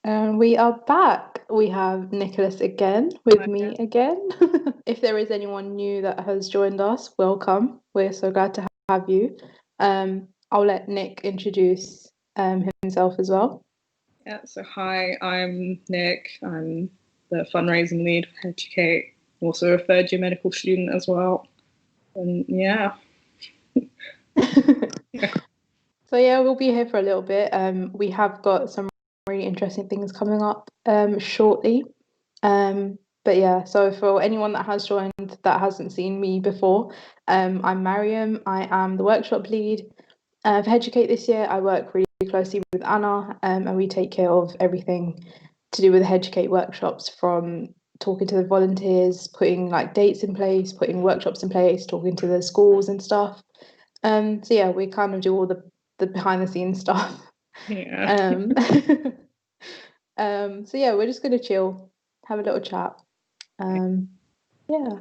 And we are back. We have Nicholas again with me Okay. again. If there is anyone new that has joined us, welcome. We're so glad to have you. I'll let Nick introduce himself as well. Yeah, so hi, I'm Nick. I'm the fundraising lead for Headucate, also a third year medical student as well. And yeah. So yeah, we'll be here for a little bit. We have got some really interesting things coming up shortly. But yeah, so for anyone that has joined that hasn't seen me before, I'm Mariam. I am the workshop lead for Educate this year. I work really closely with Anna, and we take care of everything to do with the Educate workshops, from talking to the volunteers, putting like dates in place, putting workshops in place, talking to the schools and stuff. So yeah, we kind of do all the behind the scenes stuff. Yeah. Um, so yeah, we're just gonna chill, have a little chat. Um, yeah,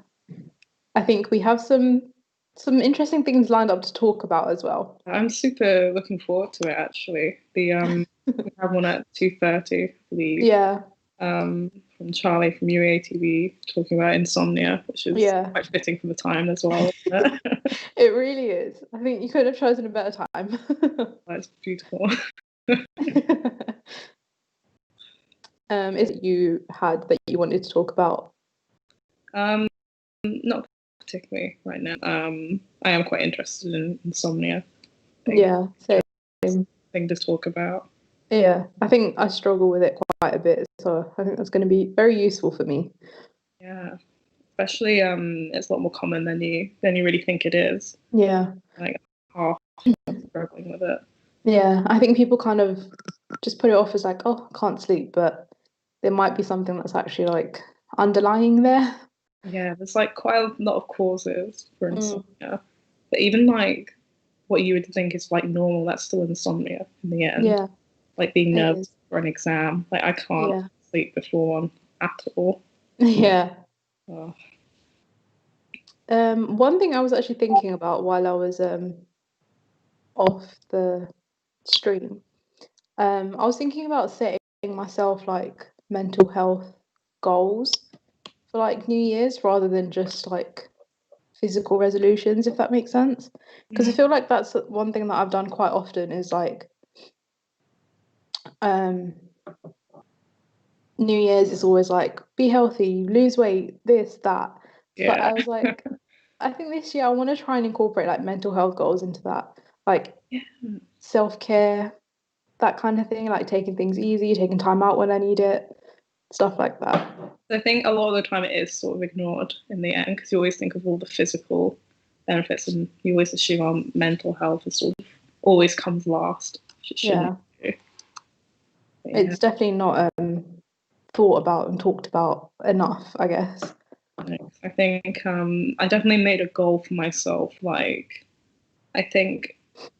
I think we have some interesting things lined up to talk about as well. I'm super looking forward to it actually. We have one at 2:30, I believe. Yeah, From Charlie from UEA TV talking about insomnia, which is yeah, quite fitting for the time as well. Isn't it? it really is. I think you could have chosen a better time. That's beautiful. Is it you had that you wanted to talk about? Not particularly right now. I am quite interested in insomnia. I think Yeah, same. thing to talk about. Yeah, I think I struggle with it quite a bit, so I think that's going to be very useful for me. Yeah, especially it's a lot more common than you really think it is. Yeah, Like half struggling with it. yeah. I think people kind of just put it off as like, oh, I can't sleep, but there might be something that's actually like underlying there. Yeah, there's like quite a lot of causes for Mm, insomnia, but even like what you would think is like normal, that's still insomnia in the end. yeah, Like being it nervous is. for an exam. Like I can't Yeah, sleep before one at all. yeah. Oh, One thing I was actually thinking about while I was off the stream, I was thinking about setting myself like mental health goals for like New Year's rather than just like physical resolutions, if that makes sense. Because I feel like that's one thing that I've done quite often is like um New Year's is always like be healthy, lose weight, this, that. But yeah. I was like, I think this year I want to try and incorporate like mental health goals into that, like Yeah. self-care, that kind of thing, like taking things easy, taking time out when I need it, stuff like that. I think a lot of the time it is sort of ignored in the end because you always think of all the physical benefits and you always assume our mental health is sort of always comes last, which it shouldn't Yeah, do. But yeah, it's definitely not thought about and talked about enough, I guess. I think I definitely made a goal for myself. Like I think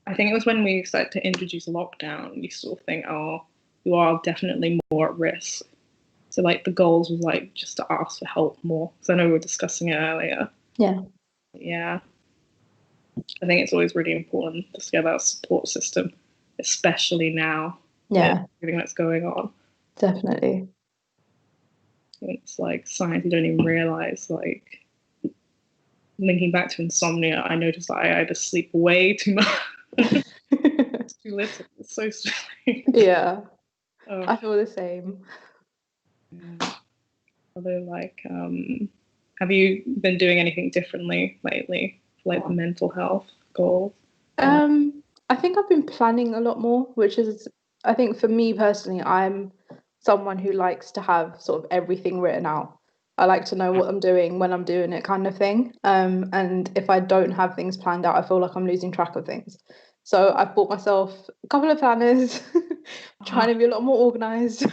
I think it was when we started to introduce lockdown, you sort of think, oh, you are definitely more at risk. So like the goals was like just to ask for help more. So I know we were discussing it earlier. Yeah, Yeah, I think it's always really important to get that support system, especially now with yeah, everything that's going on. definitely. It's like signs you don't even realize. Like linking back to insomnia, I noticed that I either sleep way too much, too little. It's so strange. Yeah, Oh, I feel the same. yeah. Although, like, have you been doing anything differently lately, like the mental health goals? Or I think I've been planning a lot more, which is, I think for me personally, I'm someone who likes to have sort of everything written out. I like to know what I'm doing when I'm doing it, kind of thing. And if I don't have things planned out, I feel like I'm losing track of things. So I've bought myself a couple of planners, trying oh, to be a lot more organized.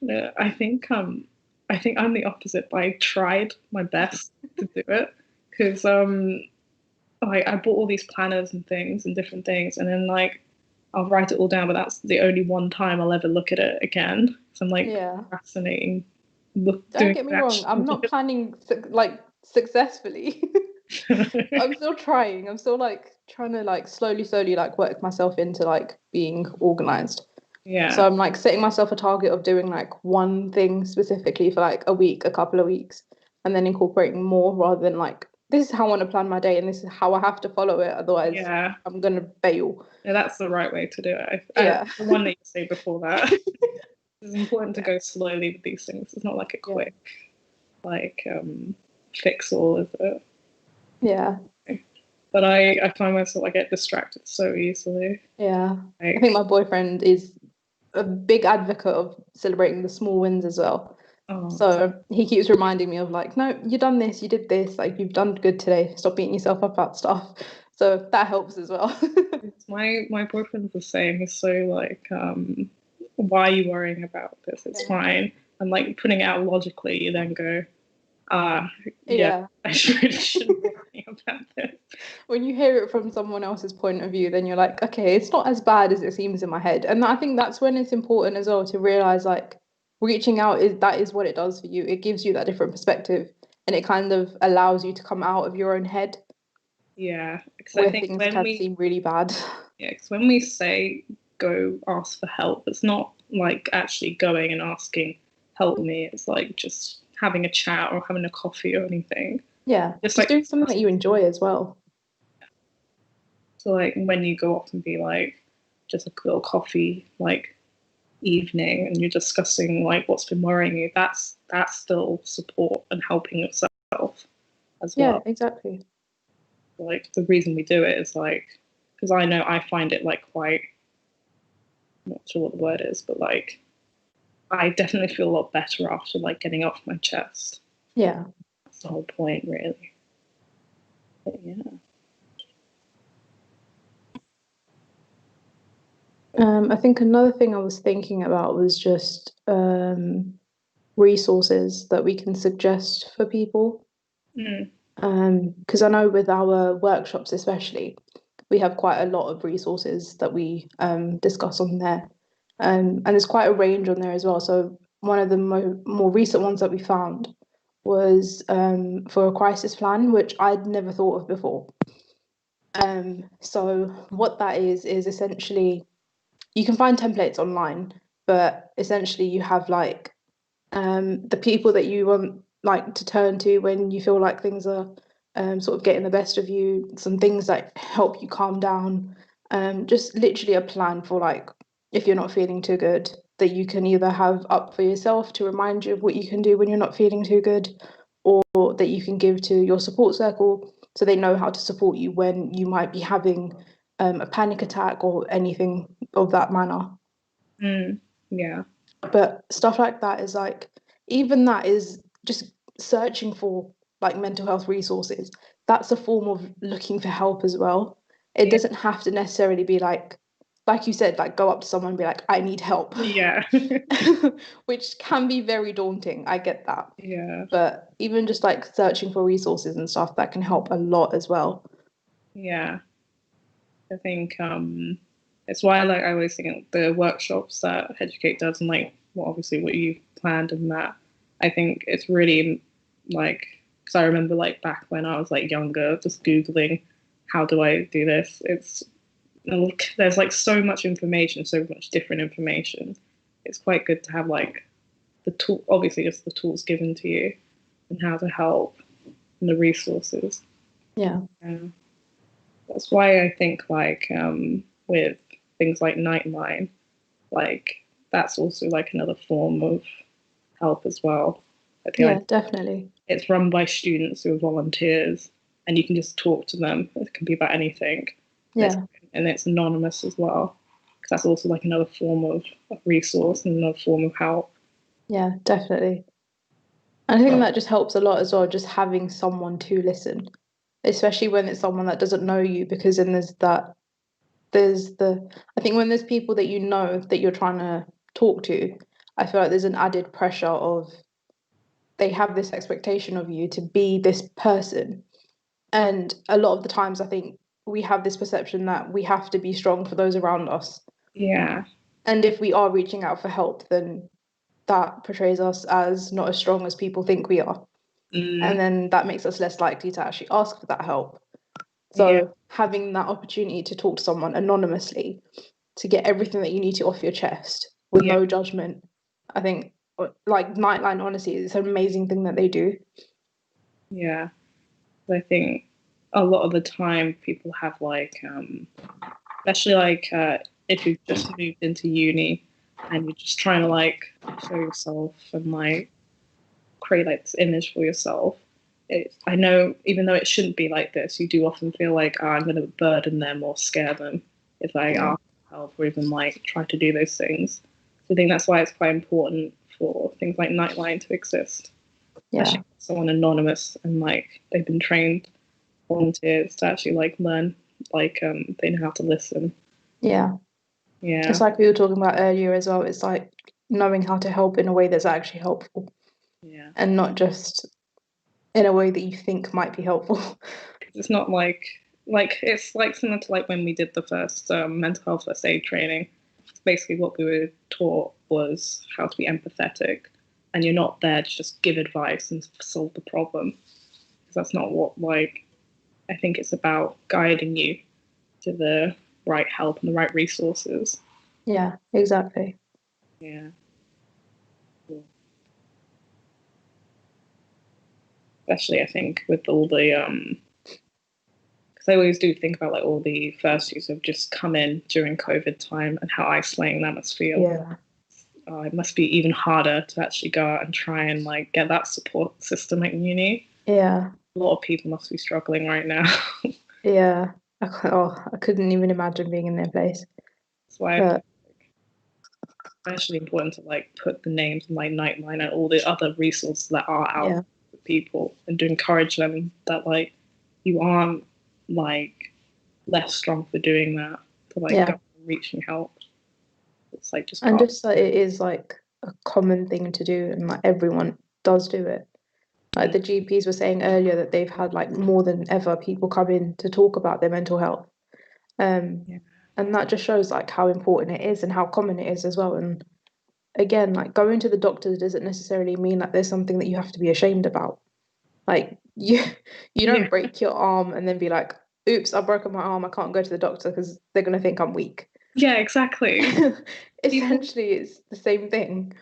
no, I think I'm the opposite. But I tried my best to do it because I bought all these planners and things and different things, and then like I'll write it all down, but that's the only one time I'll ever look at it again. So I'm like Yeah. procrastinating, Don't doing get me the wrong, I'm action. not planning like successfully. I'm still trying. I'm still like trying to like slowly like work myself into like being organized. So Yeah. I'm like setting myself a target of doing like one thing specifically for like a week, a couple of weeks, and then incorporating more rather than like this is how I want to plan my day and this is how I have to follow it. Otherwise, Yeah. I'm gonna bail. Yeah, that's the right way to do it. Yeah. The one that you say before that. It's important to go slowly with these things. It's not like a Yeah. quick fix all, is it? Yeah. But I find myself I get distracted so easily. Yeah. I think Like, my boyfriend is a big advocate of celebrating the small wins as well. oh, So he keeps reminding me of like, no, you done this, you did this, like you've done good today. Stop beating yourself up about stuff. So that helps as well. my boyfriend's the same. He's so like, why are you worrying about this? It's fine. And like putting it out logically, you then go, yeah, Yeah. I shouldn't be worrying about this. When you hear it from someone else's point of view, then you're like, okay, it's not as bad as it seems in my head. And I think that's when it's important as well to realize like reaching out is what it does for you. It gives you that different perspective and it kind of allows you to come out of your own head Yeah, because I where think things can seem really bad. yeah, because when we say go ask for help, it's not like actually going and asking, help me. It's like just having a chat or having a coffee or anything. Yeah, Just just like, doing something that you enjoy as well. so like when you go off and be like, just a little coffee, like evening, and you're discussing like what's been worrying you, that's still support and helping yourself as Yeah, well. exactly. Like the reason we do it is like, because I know I find it like quite, I'm not sure what the word is, but like I definitely feel a lot better after like getting off my chest. Yeah. That's the whole point, really. But yeah. I think another thing I was thinking about was just resources that we can suggest for people. Mm. Because I know with our workshops, especially, we have quite a lot of resources that we discuss on there. And there's quite a range on there as well. So one of the more recent ones that we found was for a crisis plan, which I'd never thought of before. So what that is essentially you can find templates online, but essentially you have like the people that you want like to turn to when you feel like things are sort of getting the best of you, some things that help you calm down, just literally a plan for like if you're not feeling too good, that you can either have up for yourself to remind you of what you can do when you're not feeling too good, or that you can give to your support circle so they know how to support you when you might be having a panic attack or anything of that manner. Mm. Yeah. But stuff like that is like, even that is just searching for like mental health resources. That's a form of looking for help as well. It Yeah. doesn't have to necessarily be like you said, like go up to someone and be like, I need help, Yeah. which can be very daunting. I get that. Yeah. But even just like searching for resources and stuff, that can help a lot as well. Yeah. I think it's why like I always think the workshops that Headucate does and like well obviously what you planned and that I think it's really like because I remember like back when I was like younger just googling how do I do this it's there's like so much information so much different information it's quite good to have like the tool obviously just the tools given to you and how to help and the resources. Yeah. That's why I think like with things like Nightline, like that's also like another form of help as well. Like the Yeah, idea definitely. it's run by students who are volunteers, and you can just talk to them. It can be about anything, and Yeah. it's anonymous as well. Because that's also like another form of resource and another form of help. Yeah, definitely. And I think that just helps a lot as well, just having someone to listen, especially when it's someone that doesn't know you, because then there's the, I think when there's people that you know that you're trying to talk to, I feel like there's an added pressure of they have this expectation of you to be this person. And a lot of the times, I think we have this perception that we have to be strong for those around us. Yeah. And if we are reaching out for help, then that portrays us as not as strong as people think we are. And Mm, then that makes us less likely to actually ask for that help. yeah. So having that opportunity to talk to someone anonymously to get everything that you need to off your chest with no judgment. I think like Nightline, honestly, it's an amazing thing that they do. Yeah. I think a lot of the time people have like, especially like if you've just moved into uni and you're just trying to like show yourself and like create like this image for yourself. I know even though it shouldn't be like this, you do often feel like, oh, I'm going to burden them or scare them if I ask for help or even like try to do those things. So I think that's why it's quite important for things like Nightline to exist. Especially someone anonymous and like they've been trained volunteers to actually like learn, like they know how to listen. Yeah. It's like we were talking about earlier as well. It's like knowing how to help in a way that's actually helpful. Yeah. And not just in a way that you think might be helpful. It's not like it's like similar to like when we did the first mental health first aid training. Basically what we were taught was how to be empathetic, and you're not there to just give advice and solve the problem, because that's not what, like, I think it's about guiding you to the right help and the right resources. Yeah, exactly. Yeah. Especially I think with all the because I always do think about like all the first years have just come in during COVID time and how isolating that must feel. Yeah. It must be even harder to actually go out and try and like get that support system at uni. Yeah. A lot of people must be struggling right now. Yeah. I couldn't even imagine being in their place. That's why I think it's actually important to like put the names and like Nightline and all the other resources that are out for people, and to encourage them that like you aren't like less strong for doing that, to like go reaching help. It's like just and just that it is like a common thing to do, and like everyone does do it. Like the GPs were saying earlier that they've had like more than ever people come in to talk about their mental health. And that just shows like how important it is and how common it is as well. And again, like going to the doctor doesn't necessarily mean that there's something that you have to be ashamed about. Like you don't break your arm and then be like, oops, I've broken my arm, I can't go to the doctor because they're gonna think I'm weak. Yeah, exactly. Essentially it's the same thing.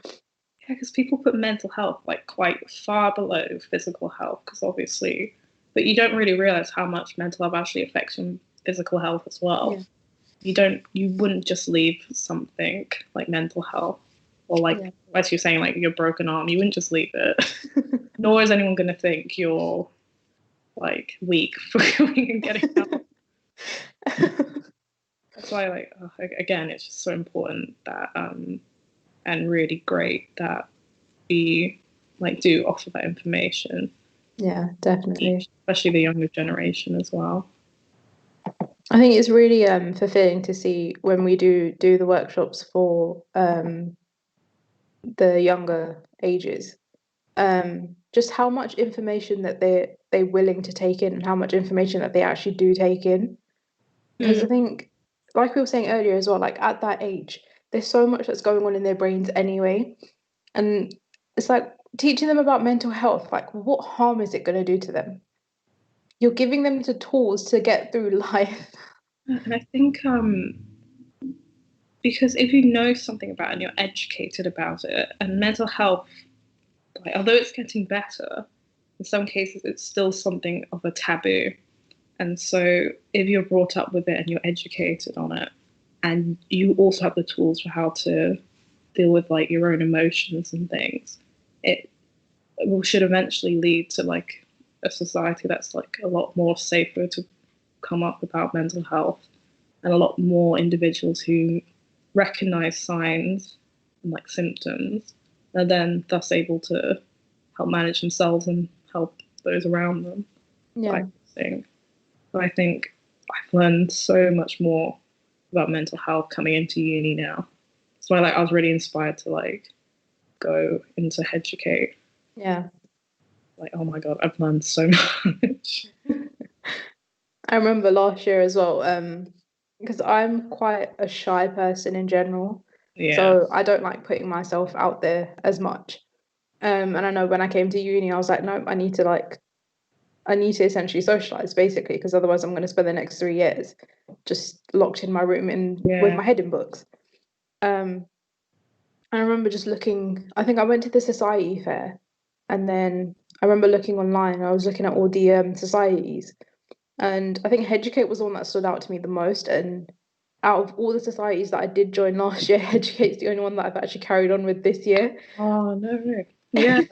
Yeah, because people put mental health like quite far below physical health, because obviously, but you don't really realize how much mental health actually affects your physical health as well. You wouldn't just leave something like mental health, or like as you're saying, like your broken arm, you wouldn't just leave it. Nor is anyone going to think you're like weak for going and getting help. That's why, like, again, it's just so important that and really great that we like do offer that information. Yeah, definitely. Especially the younger generation as well. I think it's really fulfilling to see when we do the workshops for the younger ages, just how much information that they're willing to take in and how much information that they actually do take in. Because I think, like we were saying earlier as well, like at that age, there's so much that's going on in their brains anyway. And it's like teaching them about mental health, like what harm is it going to do to them? You're giving them the tools to get through life. And I think because if you know something about it and you're educated about it, and mental health, like, although it's getting better, in some cases it's still something of a taboo. And so if you're brought up with it and you're educated on it, and you also have the tools for how to deal with like your own emotions and things, it should eventually lead to like a society that's like a lot more safer to come up about mental health, and a lot more individuals who recognize signs and like symptoms are then thus able to help manage themselves and help those around them. Yeah. So I think I've learned so much more about mental health coming into uni now. That's why like I was really inspired to like go into Headucate. Yeah. Like, oh my god, I've learned so much. I remember last year as well, because I'm quite a shy person in general. So I don't like putting myself out there as much. And I know when I came to uni, I was like, nope, I need to like I need to essentially socialize basically, because otherwise I'm going to spend the next 3 years just locked in my room with my head in books. I remember just looking, I think I went to the society fair, and then I remember looking online, I was looking at all the societies, and I think Headucate was the one that stood out to me the most. And out of all the societies that I did join last year, Headucate's the only one that I've actually carried on with this year. Oh no. Yeah.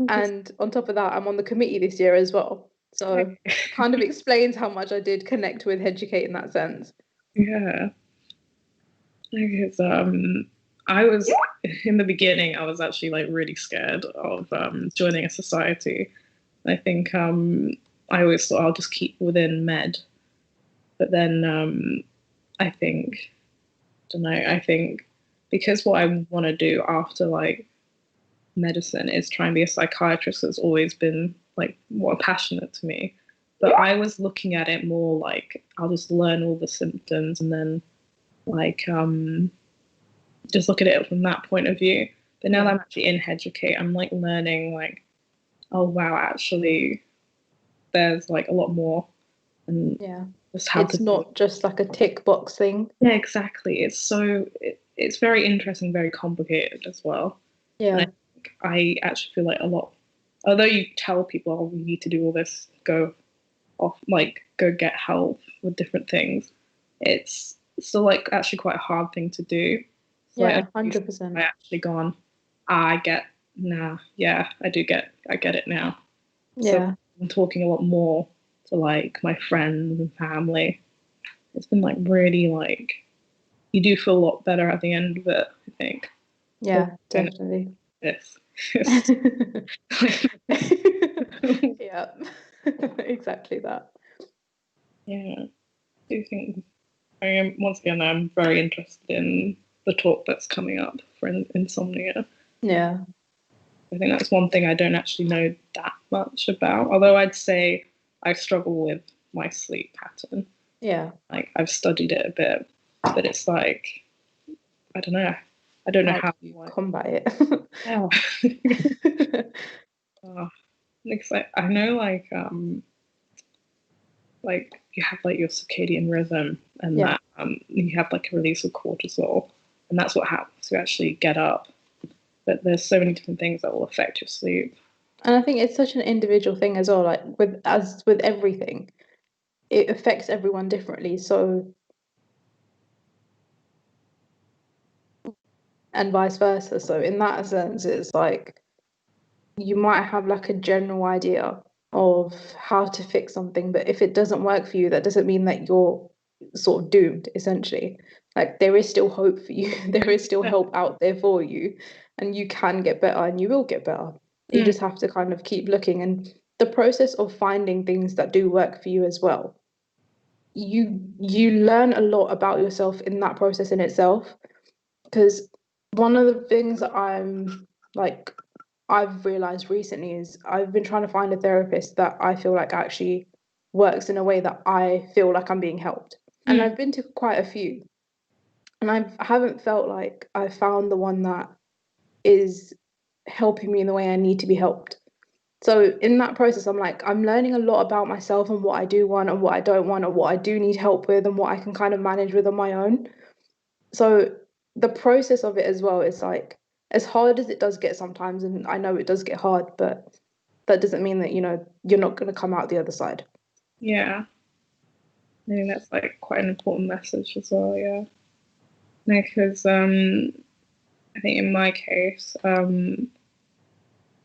And on top of that, I'm on the committee this year as well. So kind of explains how much I did connect with Headucate in that sense. Yeah. Because I was in the beginning, I was actually like really scared of joining a society. I think I always thought I'll just keep within med, but then I think, I don't know, I think because what I want to do after like medicine is try and be a psychiatrist, that's always been like more passionate to me. But I was looking at it more like I'll just learn all the symptoms and then like just look at it from that point of view. But now that I'm actually in Headucate, I'm like learning like, oh wow, actually there's like a lot more. And just how it's not just like a tick box thing. Yeah, exactly. It's very interesting, very complicated as well. Yeah. And I actually feel like a lot, although you tell people, oh, we need to do all this, go off, like go get help with different things, it's still like actually quite a hard thing to do. So yeah, 100%. I actually gone, I get I get it now. Yeah. So I'm talking a lot more to like my friends and family. It's been like really like, you do feel a lot better at the end of it, I think. Yeah, definitely. Yes. Yeah, exactly that. Yeah. I do think, once again, I'm very interested in the talk that's coming up for insomnia. Yeah. I think that's one thing I don't actually know that much about, although I'd say I struggle with my sleep pattern. Yeah. Like I've studied it a bit, but it's like, I don't know. I don't know how you combat it. Yeah. I know like you have like your circadian rhythm and that you have like a release of cortisol, and that's what happens to actually get up. But there's so many different things that will affect your sleep. And I think it's such an individual thing as well. Like as with everything, it affects everyone differently. So, and vice versa. So in that sense, it's like you might have like a general idea of how to fix something, but if it doesn't work for you, that doesn't mean that you're sort of doomed, essentially. Like there is still hope for you. There is still help out there for you, and you can get better and you will get better. You just have to kind of keep looking, and the process of finding things that do work for you as well. You learn a lot about yourself in that process in itself, because one of the things that I've realized recently is I've been trying to find a therapist that I feel like actually works in a way that I feel like I'm being helped. And I've been to quite a few, and I haven't felt like I found the one that is helping me in the way I need to be helped. So in that process, I'm learning a lot about myself and what I do want and what I don't want and what I do need help with and what I can kind of manage with on my own. So the process of it as well is like, as hard as it does get sometimes, and I know it does get hard, but that doesn't mean that, you're not going to come out the other side. Yeah. I think that's like quite an important message as well, yeah. Because I think in my case,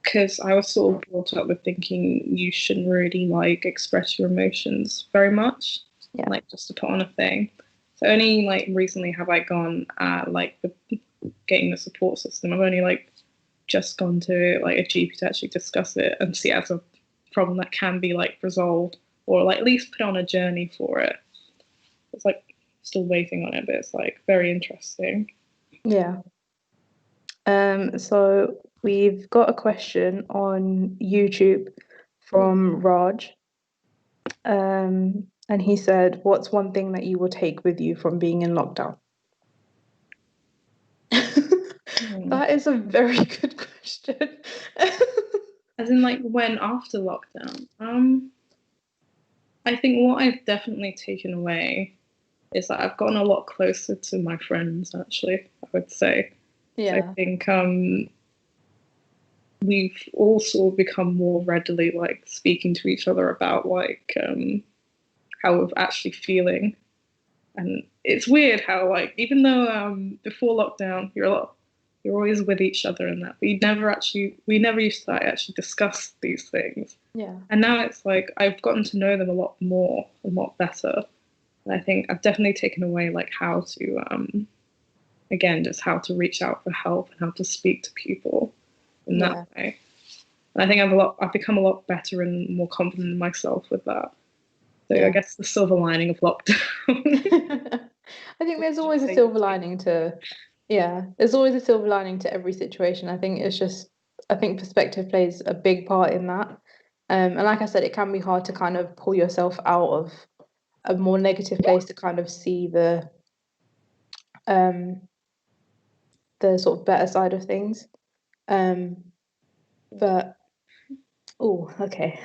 because I was sort of brought up with thinking you shouldn't really like express your emotions very much, like just to put on a thing. So only like recently have I gone like getting the support system. I've only like just gone to like a GP to actually discuss it and see it as a problem that can be like resolved, or like at least put on a journey for it. It's like still waiting on it, but it's like very interesting. Yeah. So we've got a question on YouTube from Raj. And he said, what's one thing that you will take with you from being in lockdown? That is a very good question. As in, like, when after lockdown? I think what I've definitely taken away is that I've gotten a lot closer to my friends, actually, I would say. So I Yeah. think we've also become more readily like speaking to each other about like how we're actually feeling. And it's weird how like even though before lockdown you're always with each other and that, but we never used to like, actually discuss these things. Yeah. And now it's like I've gotten to know them a lot more, a lot better. And I think I've definitely taken away like how to again just how to reach out for help and how to speak to people in that Yeah. way. And I think I've become a lot better and more confident in myself with that. So I Yeah. guess the silver lining of lockdown. I think there's always a silver lining to, yeah, there's always a silver lining to every situation. I think it's just, I think perspective plays a big part in that. And like I said, it can be hard to kind of pull yourself out of a more negative place to kind of see um the sort of better side of things. Um, but oh, okay.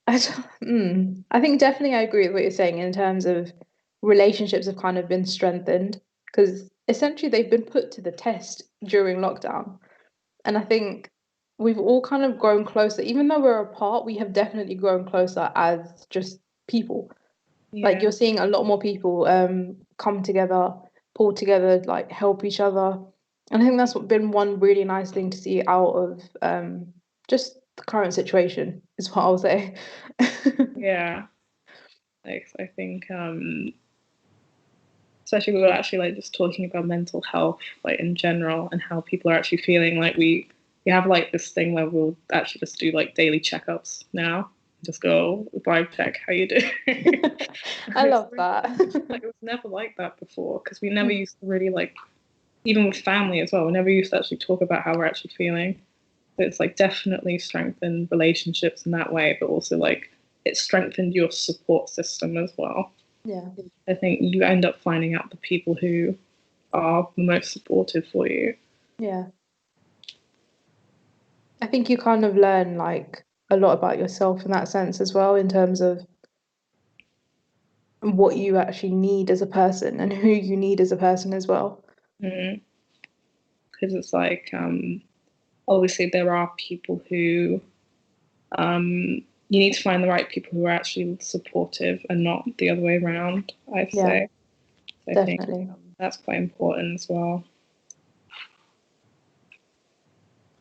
I think definitely I agree with what you're saying in terms of relationships have kind of been strengthened because essentially they've been put to the test during lockdown. And I think we've all kind of grown closer. Even though we're apart, we have definitely grown closer as just people. Like Yeah, you're seeing a lot more people come together, pull together, like help each other. And I think that's what been one really nice thing to see out of just the current situation, is what I'll say. yeah. Like I think especially we were actually like just talking about mental health like in general and how people are actually feeling. Like we have like this thing where we'll actually just do like daily checkups now. Just go vibe check how you doing. I It's love really that. nice. Like it was never like that before because we never used to really like even with family as well. We never used to actually talk about how we're actually feeling. So it's like definitely strengthened relationships in that way, but also like it strengthened your support system as well. Yeah, I think you end up finding out the people who are the most supportive for you. yeah. I think you kind of learn like a lot about yourself in that sense as well, in terms of what you actually need as a person and who you need as a person as well. Because it's like obviously there are people who you need to find the right people who are actually supportive and not the other way around, I'd Yeah, say. So I think definitely. that's quite important as well.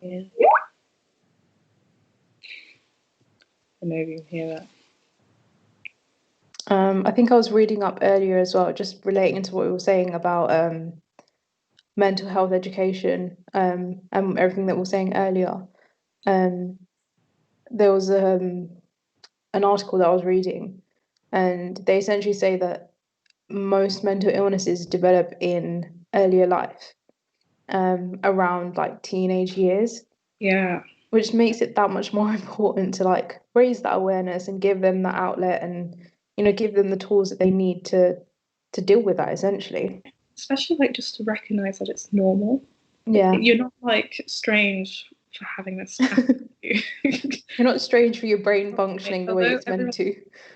Yeah. Maybe you can hear that. I think I was reading up earlier as well, just relating to what we were saying about mental health education and everything that we were saying earlier. Um, there was an article that I was reading, and they essentially say that most mental illnesses develop in earlier life, around like teenage years, Yeah, which makes it that much more important to like raise that awareness and give them that outlet and give them the tools that they need to deal with that essentially. especially like just to recognize that it's normal. Yeah. You're not like strange for having this happen to you. You're not strange for your brain functioning the way Although it's meant everyone, to.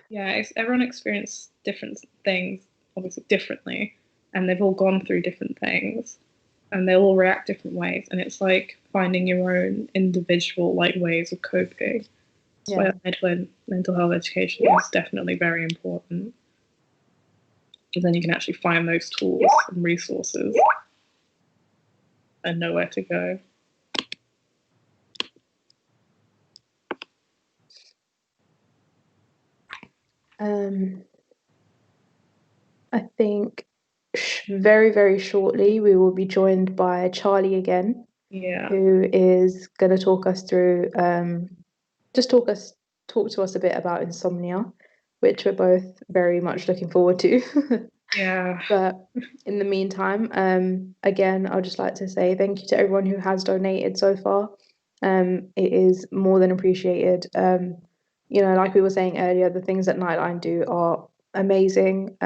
yeah, everyone experiences different things, obviously differently, and they've all gone through different things, and they'll all react different ways. And it's like finding your own individual like ways of coping. That's Yeah. why mental health education is definitely very important, because then you can actually find those tools and resources and know where to go. Um, I think very, very shortly we will be joined by Charlie again, Yeah, who is going to talk us through, just talk to us a bit about insomnia, which we're both very much looking forward to. yeah, But in the meantime, again, I'd just like to say thank you to everyone who has donated so far. It is more than appreciated. Like we were saying earlier, the things that Nightline do are amazing.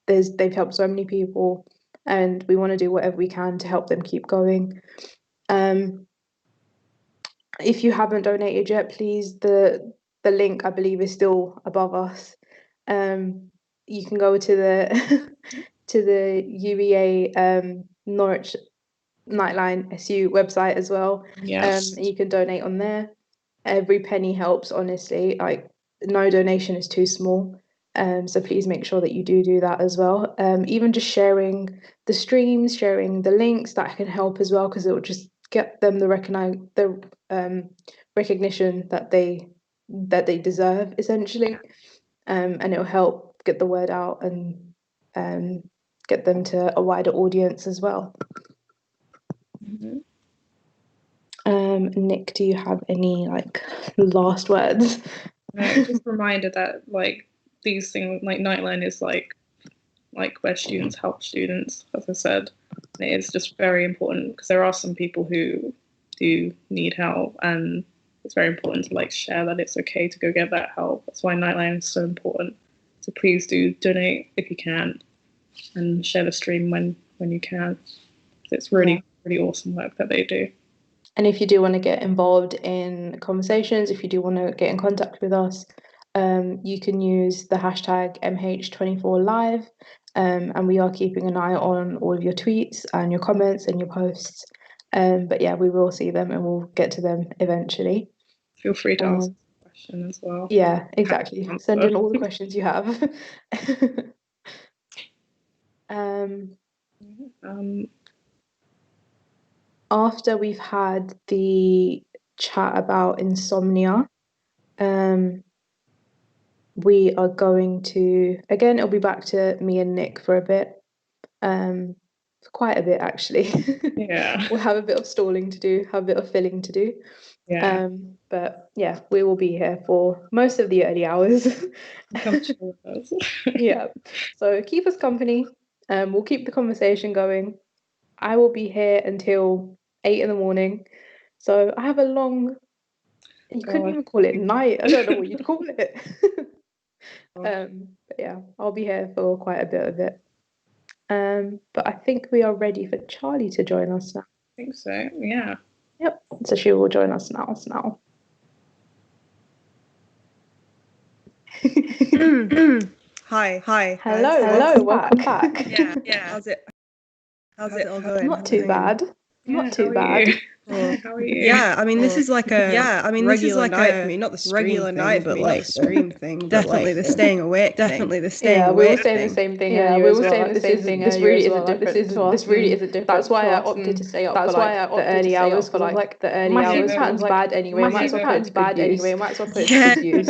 They've helped so many people, and we want to do whatever we can to help them keep going. Um, if you haven't donated yet, please, the link I believe is still above us. You can go to the to the UEA Norwich Nightline SU website as well. Yes. You can donate on there. Every penny helps, honestly. Like, no donation is too small. So please make sure that you do that as well. Even just sharing the streams, sharing the links, that can help as well, because it will just get them the recognition that they deserve, essentially. And it will help get the word out and get them to a wider audience as well. Mhm. Nick, do you have any like last words? No, just a reminder that like these things, like Nightline is like where students help students, as I said. And it is just very important because there are some people who do need help, and it's very important to like share that it's okay to go get that help. That's why Nightline is so important. So please do donate if you can, and share the stream when you can. It's really awesome work that they do. And if you do want to get involved in conversations, if you do want to get in contact with us, you can use the hashtag MH24live. And we are keeping an eye on all of your tweets and your comments and your posts. But yeah, we will see them and we'll get to them eventually. Feel free to ask a question as well. Yeah, exactly. Send in all the questions you have. After we've had the chat about insomnia, we are going to, again, it'll be back to me and Nick for a bit, for quite a bit actually. Yeah. We'll have a bit of stalling to do, have a bit of filling to do. Yeah. But yeah, we will be here for most of the early hours. Come chill with us. Yeah. So keep us company. We'll keep the conversation going. I will be here until 8 in the morning. So I have a long, you couldn't even call it night. I don't know what you'd call it. But yeah, I'll be here for quite a bit of it. But I think we are ready for Charlie to join us now. I think so, yeah. Yep. So she will join us now. Hi. Hello, welcome back. Yeah. How's it all going? Not too bad. Not too bad. How are you? Yeah, I mean, this is like a regular night for me, not the regular night, but like the stream thing. Definitely the staying awake. Definitely the staying awake. We were saying the same thing. Yeah, we were saying the same thing. This really isn't different to us. This really isn't different. That's why I opted to stay up for like the early hours. For like the early hours. My sleep pattern's bad anyway. Might as well put it to good use. Might as well put it to good use.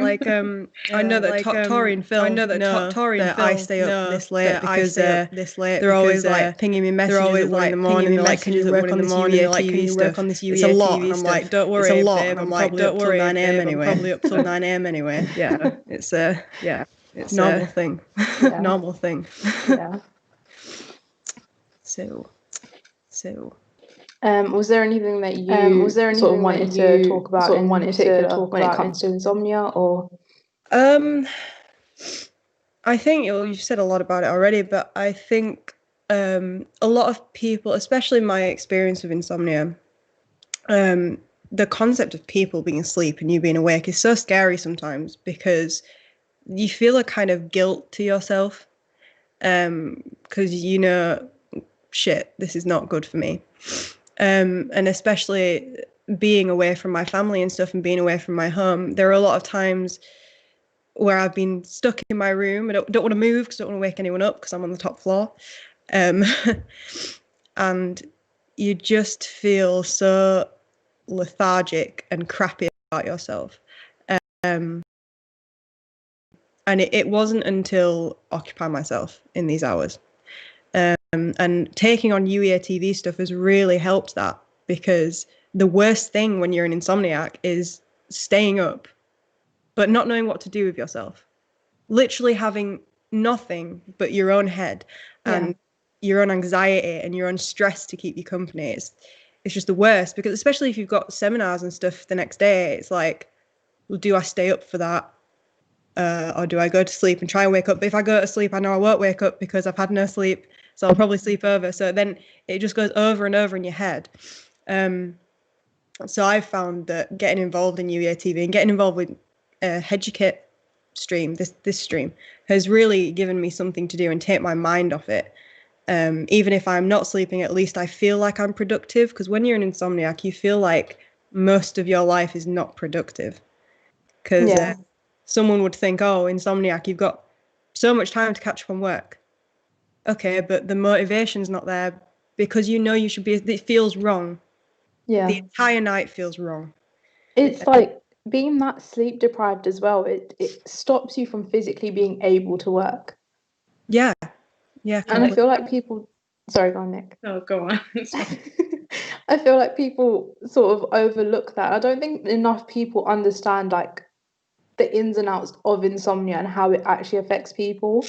Like I know that Tori and Phil. I know that I stay up this late because they're always like pinging me messages. They're always like in the morning. They're like, "Can you work on this UEA TV stuff? It's a lot." And I'm like, "Don't worry, it's a lot." And I'm like, "Don't worry, 9 a.m. anyway. I'm probably up till 9 a.m. anyway." Yeah, it's it's normal thing. Normal thing. Yeah. So. Was there anything that you sort of wanted to talk about in particular when it comes to insomnia, or? I think you've said a lot about it already, but I think a lot of people, especially my experience with insomnia, the concept of people being asleep and you being awake is so scary sometimes because you feel a kind of guilt to yourself because you know, shit, this is not good for me. And especially being away from my family and stuff and being away from my home, there are a lot of times where I've been stuck in my room. I don't want to move because I don't want to wake anyone up because I'm on the top floor. And you just feel so lethargic and crappy about yourself. And it wasn't until Occupy Myself in these hours. And taking on UEA TV stuff has really helped that, because the worst thing when you're an insomniac is staying up but not knowing what to do with yourself. Literally having nothing but your own head and your own anxiety and your own stress to keep you company. It's just the worst, because especially if you've got seminars and stuff the next day, it's like, well, do I stay up for that? Or do I go to sleep and try and wake up? But if I go to sleep, I know I won't wake up because I've had no sleep, so I'll probably sleep over. So then it just goes over and over in your head. So I've found that getting involved in UEA TV and getting involved with Headucate stream, this stream, has really given me something to do and take my mind off it. Even if I'm not sleeping, at least I feel like I'm productive, because when you're an insomniac, you feel like most of your life is not productive. Because someone would think, oh, insomniac, you've got so much time to catch up on work. Okay, but the motivation's not there because you should be, it feels wrong. Yeah. The entire night feels wrong. It's like being that sleep deprived as well, it stops you from physically being able to work. Yeah. Yeah. And I feel like people, sorry, go on, Nick. Oh, go on. I feel like people sort of overlook that. I don't think enough people understand like the ins and outs of insomnia and how it actually affects people.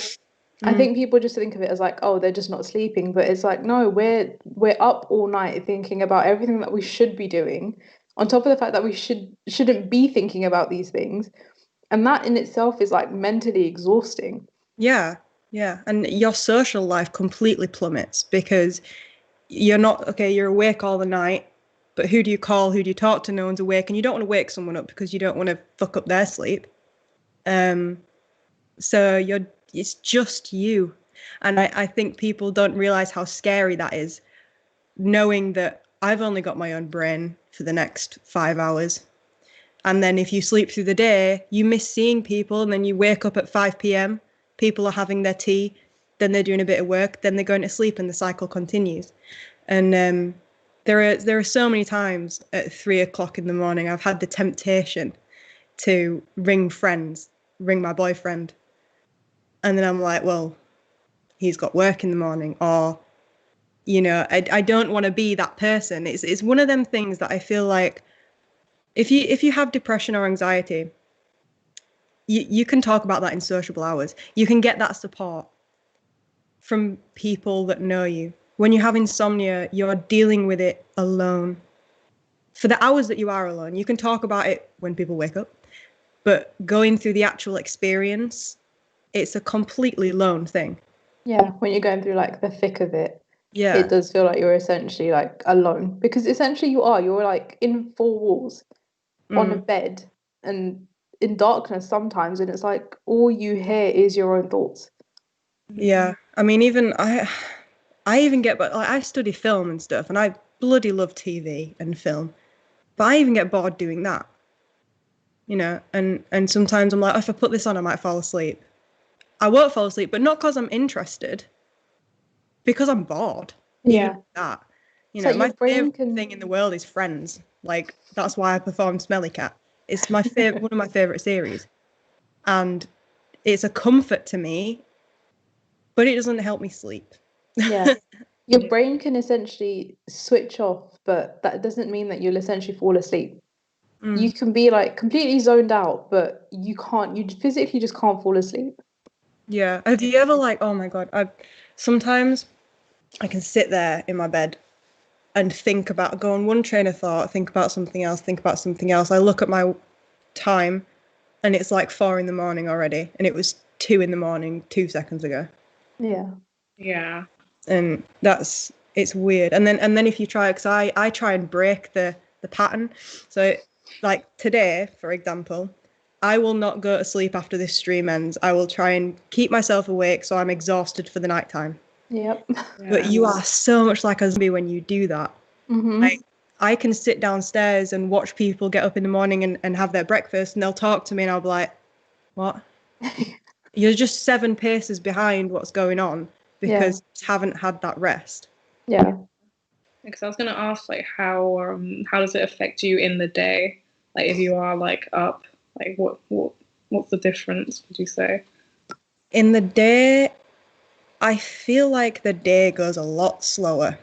I think people just think of it as like, oh, they're just not sleeping, but it's like, no, we're up all night thinking about everything that we should be doing, on top of the fact that we shouldn't be thinking about these things, and that in itself is like mentally exhausting. Yeah, yeah, and your social life completely plummets because you're not okay. You're awake all the night, but who do you call? Who do you talk to? No one's awake, and you don't want to wake someone up because you don't want to fuck up their sleep. So it's just you. And I think people don't realize how scary that is, knowing that I've only got my own brain for the next 5 hours. And then if you sleep through the day, you miss seeing people, and then you wake up at 5 p.m. People are having their tea, then they're doing a bit of work, then they're going to sleep, and the cycle continues. And there are so many times at 3 o'clock in the morning I've had the temptation to ring my boyfriend, and then I'm like, well, he's got work in the morning, or I don't want to be that person. It's one of them things that I feel like if you have depression or anxiety, you can talk about that in sociable hours. You can get that support from people that know you. When you have insomnia, you're dealing with it alone. For the hours that you are alone, you can talk about it when people wake up, but going through the actual experience, it's a completely lone thing. Yeah, when you're going through like the thick of it, Yeah. it does feel like you're essentially like alone, because essentially you're like in four walls on a bed and in darkness sometimes, and it's like all you hear is your own thoughts. Yeah, I mean, even I even get, but like, I study film and stuff, and I bloody love TV and film, but I even get bored doing that, and sometimes I'm like, if I put this on, I might fall asleep. I won't fall asleep, but not because I'm interested, because I'm bored. Yeah, That, like my your brain favorite thing in the world is Friends. Like that's why I performed Smelly Cat. It's my favorite, one of my favorite series, and it's a comfort to me, but it doesn't help me sleep. Yeah, your brain can essentially switch off, but that doesn't mean that you'll essentially fall asleep. You can be like completely zoned out, but you physically just can't fall asleep. Yeah. Have you ever oh my God, sometimes I can sit there in my bed and go on one train of thought, think about something else, think about something else. I look at my time and it's like 4 a.m. already, and it was 2 a.m. 2 seconds ago. Yeah. Yeah. And it's weird. And then if you try, because I try and break the pattern. So like today, for example, I will not go to sleep after this stream ends. I will try and keep myself awake so I'm exhausted for the nighttime. Yep. But you are so much like a zombie when you do that. Mm-hmm. I can sit downstairs and watch people get up in the morning and have their breakfast, and they'll talk to me and I'll be like, what? You're just 7 paces behind what's going on because you haven't had that rest. Yeah. Because I was gonna ask, like, how does it affect you in the day? Like, if you are like up, like, what's the difference? Would you say? In the day, I feel like the day goes a lot slower.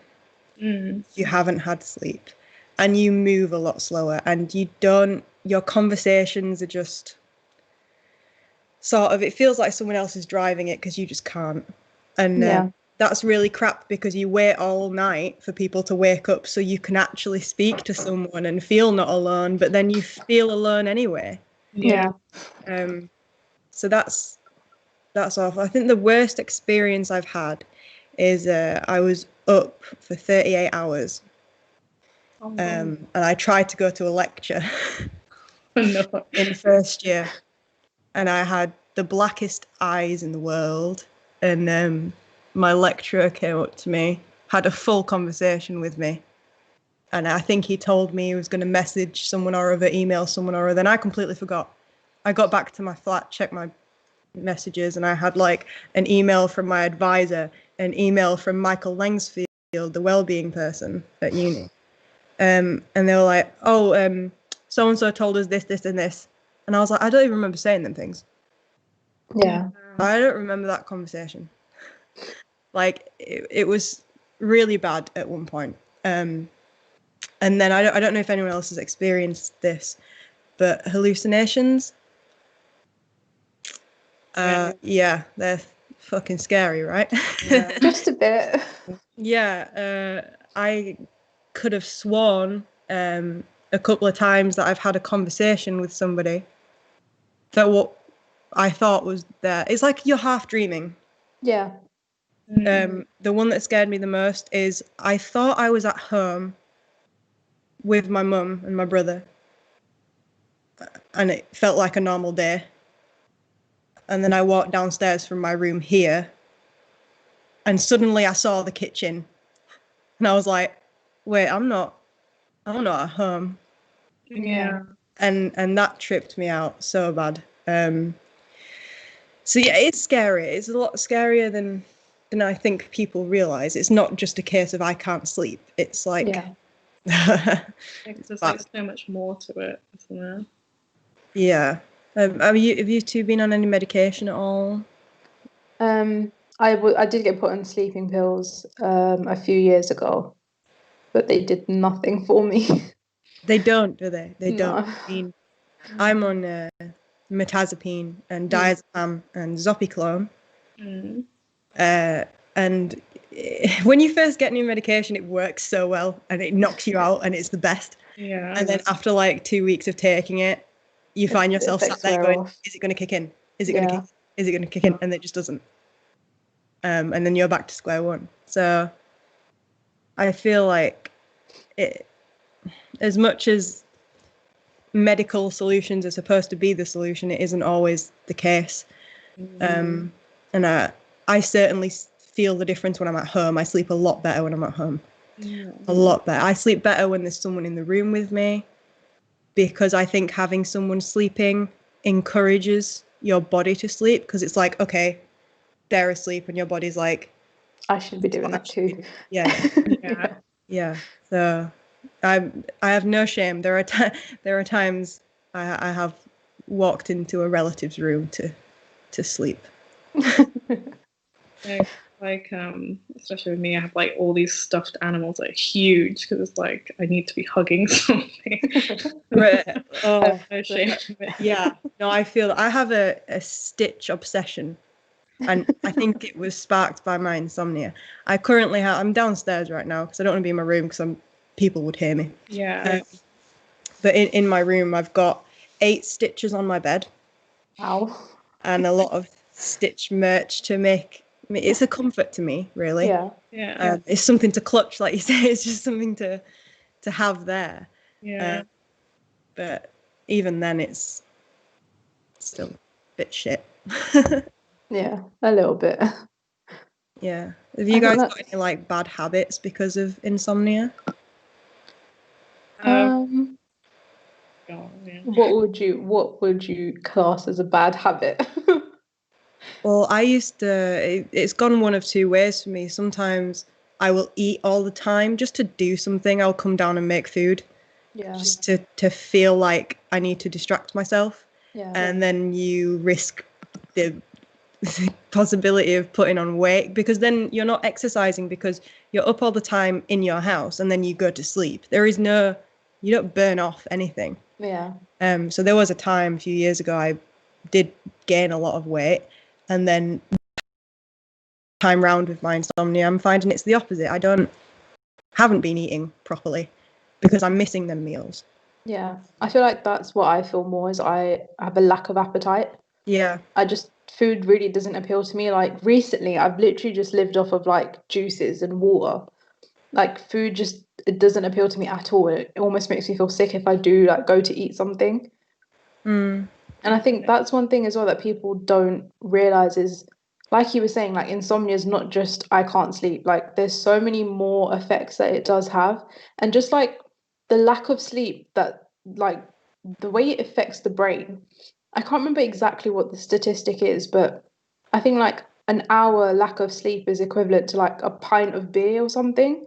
You haven't had sleep, and you move a lot slower, and your conversations are just sort of, it feels like someone else is driving it because you just can't. And that's really crap because you wait all night for people to wake up so you can actually speak to someone and feel not alone, but then you feel alone anyway. Yeah. So that's awful. I think the worst experience I've had is I was up for 38 hours and I tried to go to a lecture No. in first year, and I had the blackest eyes in the world. And my lecturer came up to me, had a full conversation with me, and I think he told me he was going to message someone or other, email someone or other, and I completely forgot. I got back to my flat, checked my messages, and I had like an email from my advisor, an email from Michael Langsfield, the well-being person at uni. And they were like, oh, so-and-so told us this, this, and this. And I was like, I don't even remember saying them things. Yeah. I don't remember that conversation. Like, it was really bad at one point. And then I don't know if anyone else has experienced this, but hallucinations, yeah, they're fucking scary, right? Yeah. Just a bit. Yeah, I could have sworn a couple of times that I've had a conversation with somebody that what I thought was there. It's like you're half dreaming. Yeah. The one that scared me the most is I thought I was at home with my mum and my brother, and it felt like a normal day. And then I walked downstairs from my room here, and suddenly I saw the kitchen, and I was like, "Wait, I'm not at home." Yeah. And that tripped me out so bad. So yeah, it's scary. It's a lot scarier than I think people realize. It's not just a case of I can't sleep. It's like Yeah. There's like so much more to it, isn't there? Yeah. Have you two been on any medication at all? I did get put on sleeping pills a few years ago, but they did nothing for me. They don't, do they? They don't. No. I mean, I'm on mirtazapine and diazepam and zopiclone. And when you first get new medication, it works so well and it knocks you out and it's the best. Yeah. And then after like 2 weeks of taking it, you find yourself sat there going, is it going to kick in? Is it going to kick in? Is it going to kick in? And it just doesn't. And then you're back to square one. So I feel like it, as much as medical solutions are supposed to be the solution, it isn't always the case. And I certainly feel the difference when I'm at home. I sleep a lot better when I'm at home. A lot better. I sleep better when there's someone in the room with me, because I think having someone sleeping encourages your body to sleep, because it's like, okay, they're asleep and your body's like, I should be doing that too. Yeah. So I have no shame. There are times I have walked into a relative's room to sleep. Like especially with me, I have like all these stuffed animals that are huge because it's like I need to be hugging something. Right. Oh, no shame of it. Yeah. No, I feel I have a Stitch obsession, and I think it was sparked by my insomnia. I'm downstairs right now because I don't want to be in my room because people would hear me. Yeah. But in my room, I've got 8 Stitches on my bed. Wow. And a lot of Stitch merch to make. I mean, it's a comfort to me, really. Yeah. It's something to clutch, like you say. It's just something to have there. Yeah. But even then, it's still a bit shit. Yeah, a little bit. Yeah. Have you guys got any like bad habits because of insomnia? What would you class as a bad habit? Well, I used to, it's gone one of two ways for me. Sometimes I will eat all the time just to do something. I'll come down and make food. Yeah. Just to feel like I need to distract myself. Yeah. And then you risk the possibility of putting on weight, because then you're not exercising because you're up all the time in your house and then you go to sleep. You don't burn off anything. Yeah. So there was a time a few years ago I did gain a lot of weight, and then time round with my insomnia, I'm finding it's the opposite. Haven't been eating properly because I'm missing them meals. Yeah, I feel like that's what I feel more, is I have a lack of appetite. Yeah. Food really doesn't appeal to me. Like recently, I've literally just lived off of like juices and water. Like food just, it doesn't appeal to me at all. It almost makes me feel sick if I do like go to eat something. Mm. And I think that's one thing as well that people don't realize is, like you were saying, like insomnia is not just I can't sleep. Like there's so many more effects that it does have. And just like the lack of sleep, that like the way it affects the brain. I can't remember exactly what the statistic is, but I think like an hour lack of sleep is equivalent to like a pint of beer or something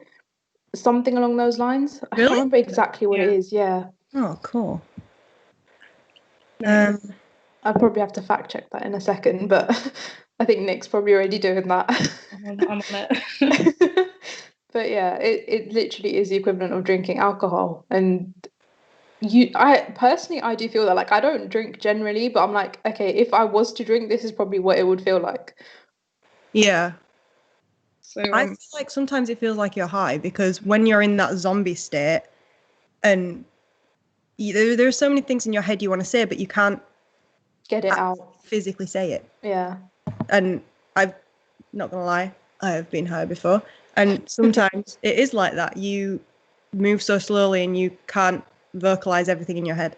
along those lines. I can't Really? remember exactly what it Yeah. is. Yeah. Oh, cool. Nice. I'd probably have to fact check that in a second, but I think Nick's probably already doing that. I'm on it. But yeah, it literally is the equivalent of drinking alcohol. And I do feel that like I don't drink generally, but I'm like, okay, if I was to drink, this is probably what it would feel like. Yeah. So I feel like sometimes it feels like you're high because when you're in that zombie state and there's so many things in your head you want to say, but you can't Get it out. physically say it. Yeah. And I've not gonna lie, I have been high before, and sometimes it is like that. You move so slowly and you can't vocalize everything in your head,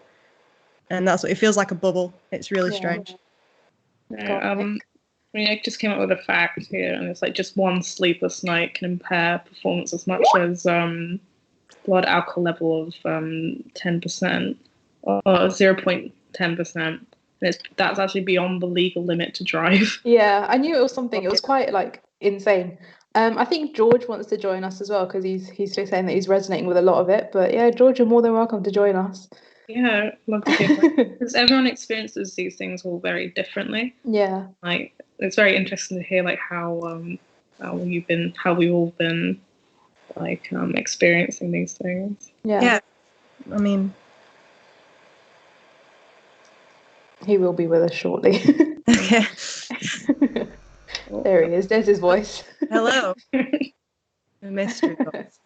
and that's what it feels like, a bubble. It's really Yeah. strange. no, Go on, Nick. I mean, I just came up with a fact here, and it's like just one sleepless night can impair performance as much as blood alcohol level of 10% or 0.10%. And that's actually beyond the legal limit to drive. Yeah, I knew it was something. It was quite like insane. I think George wants to join us as well because he's saying that he's resonating with a lot of it. But yeah, George, you're more than welcome to join us. Yeah, I'd love to hear that. Because everyone experiences these things all very differently. Yeah. Like, it's very interesting to hear like how we've all been like experiencing these things. Yeah. I mean, He will be with us shortly. okay. There he is. There's his voice. Hello, the mystery box.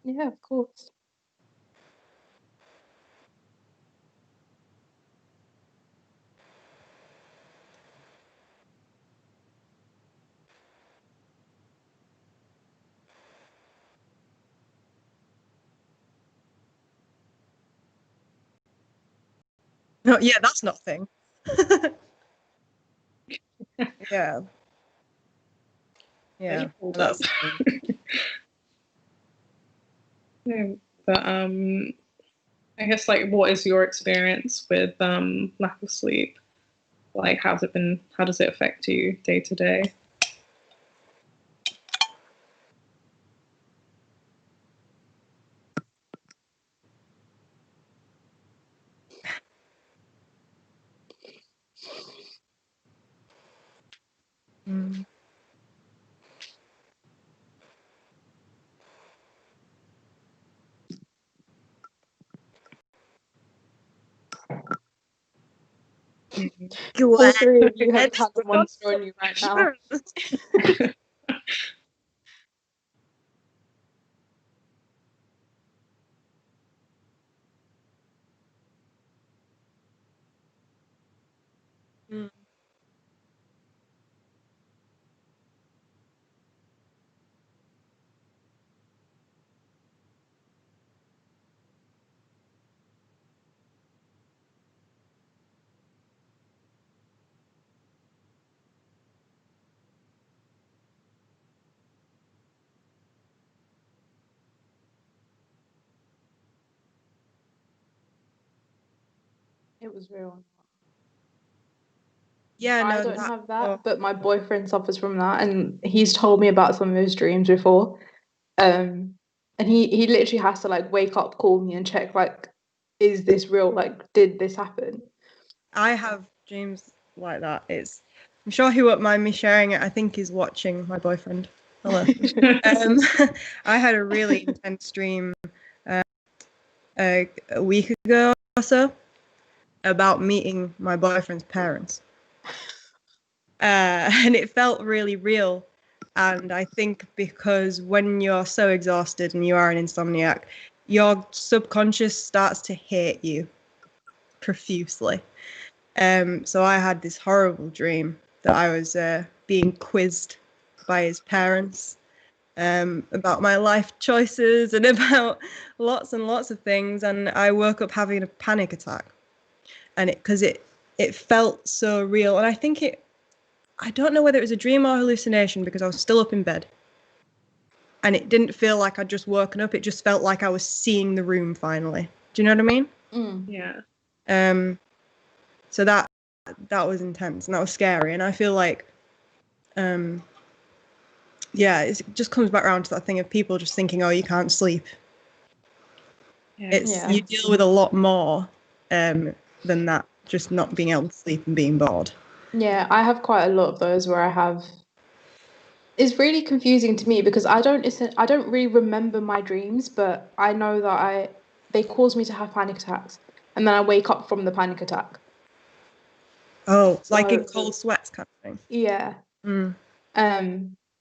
Yeah, of course. No, yeah, that's nothing. Yeah. Yeah, You pulled that's up. nothing. Yeah, but I guess like what is your experience with lack of sleep? Like how does it affect you day to day? Mm. All three of you have Glad. had a monster on you right now. Mm. It was real. Yeah, I no, don't that. have that, Oh, but my boyfriend suffers from that, and he's told me about some of his dreams before. Um, and he literally has to like wake up, call me, and check like, is this real? Like, did this happen? I have dreams like that. I'm sure he won't mind me sharing it. I think he's watching, my boyfriend. Hello. I had a really intense dream a week ago or so about meeting my boyfriend's parents. and it felt really real. And I think because when you're so exhausted and you are an insomniac, your subconscious starts to hate you profusely. So I had this horrible dream that I was being quizzed by his parents about my life choices and about lots and lots of things. And I woke up having a panic attack. And because it felt so real. And I don't know whether it was a dream or hallucination because I was still up in bed. And it didn't feel like I'd just woken up. It just felt like I was seeing the room finally. Do you know what I mean? Yeah. So that was intense and that was scary. And I feel like, it just comes back around to that thing of people just thinking, oh, you can't sleep. Yeah. You deal with a lot more than that, just not being able to sleep and being bored. Yeah, I have quite a lot of those where I have. It's really confusing to me because I don't really remember my dreams, but I know that they cause me to have panic attacks, and then I wake up from the panic attack. Oh, like in cold sweats kind of thing. Yeah. But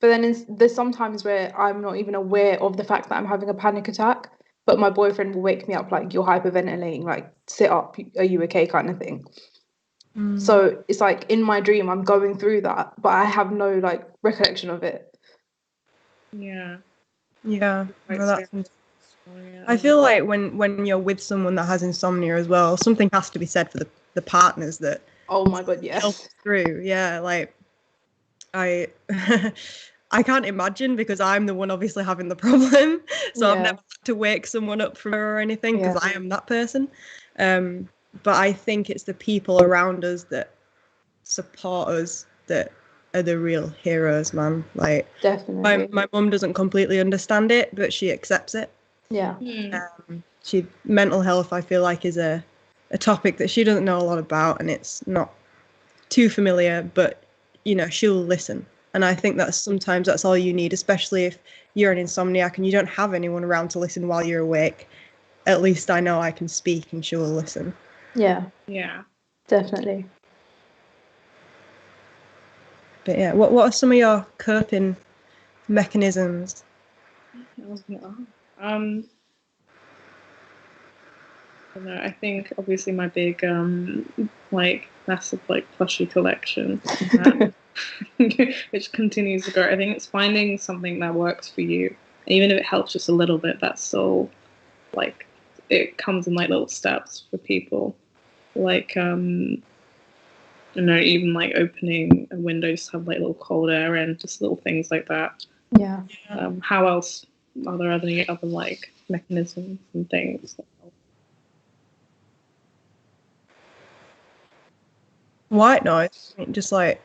then there's sometimes where I'm not even aware of the fact that I'm having a panic attack, but my boyfriend will wake me up like, you're hyperventilating, like, sit up, are you okay, kind of thing. So it's like in my dream I'm going through that, but I have no like recollection of it. Yeah. Yeah. I feel like when you're with someone that has insomnia as well, something has to be said for the partners that. Oh my god, yes. Help through. Yeah, like I can't imagine because I'm the one obviously having the problem. So I've never had to wake someone up from her or anything because I am that person. But I think it's the people around us that support us that are the real heroes, man. Like, definitely. My mum doesn't completely understand it, but she accepts it. Yeah. Mental health, I feel like, is a topic that she doesn't know a lot about, and it's not too familiar, but she'll listen. And I think sometimes that's all you need, especially if you're an insomniac and you don't have anyone around to listen while you're awake. At least I know I can speak and she will listen. Yeah. Yeah. Definitely. But yeah, what are some of your coping mechanisms? I think obviously my big massive plushie collection, which continues to grow. I think it's finding something that works for you, even if it helps just a little bit. That's so it comes in little steps for people. Even opening a window to have little cold air and just little things like that. Yeah. How else are there any other mechanisms and things? White noise, just like.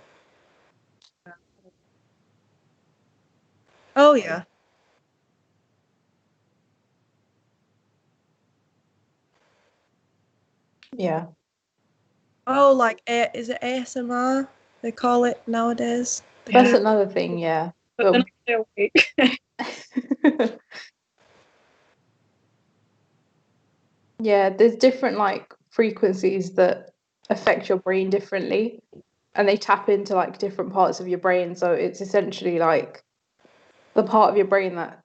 Oh yeah. Yeah. Oh, is it ASMR? They call it nowadays. That's another thing, yeah. But then I stay awake. Yeah, there's different frequencies that affect your brain differently, and they tap into different parts of your brain. So it's essentially the part of your brain that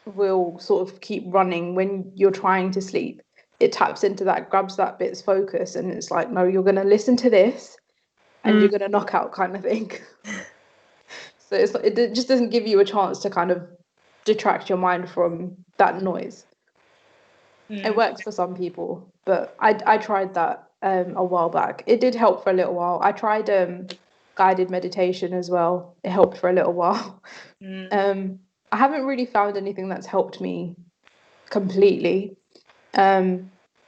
will sort of keep running when you're trying to sleep. It taps into that, grabs that bit's focus, and it's like, no, you're going to listen to this and you're going to knock out, kind of thing. So it just doesn't give you a chance to kind of detract your mind from that noise. It works for some people, but I tried that a while back. It did help for a little while. I tried guided meditation as well. It helped for a little while. I haven't really found anything that's helped me completely.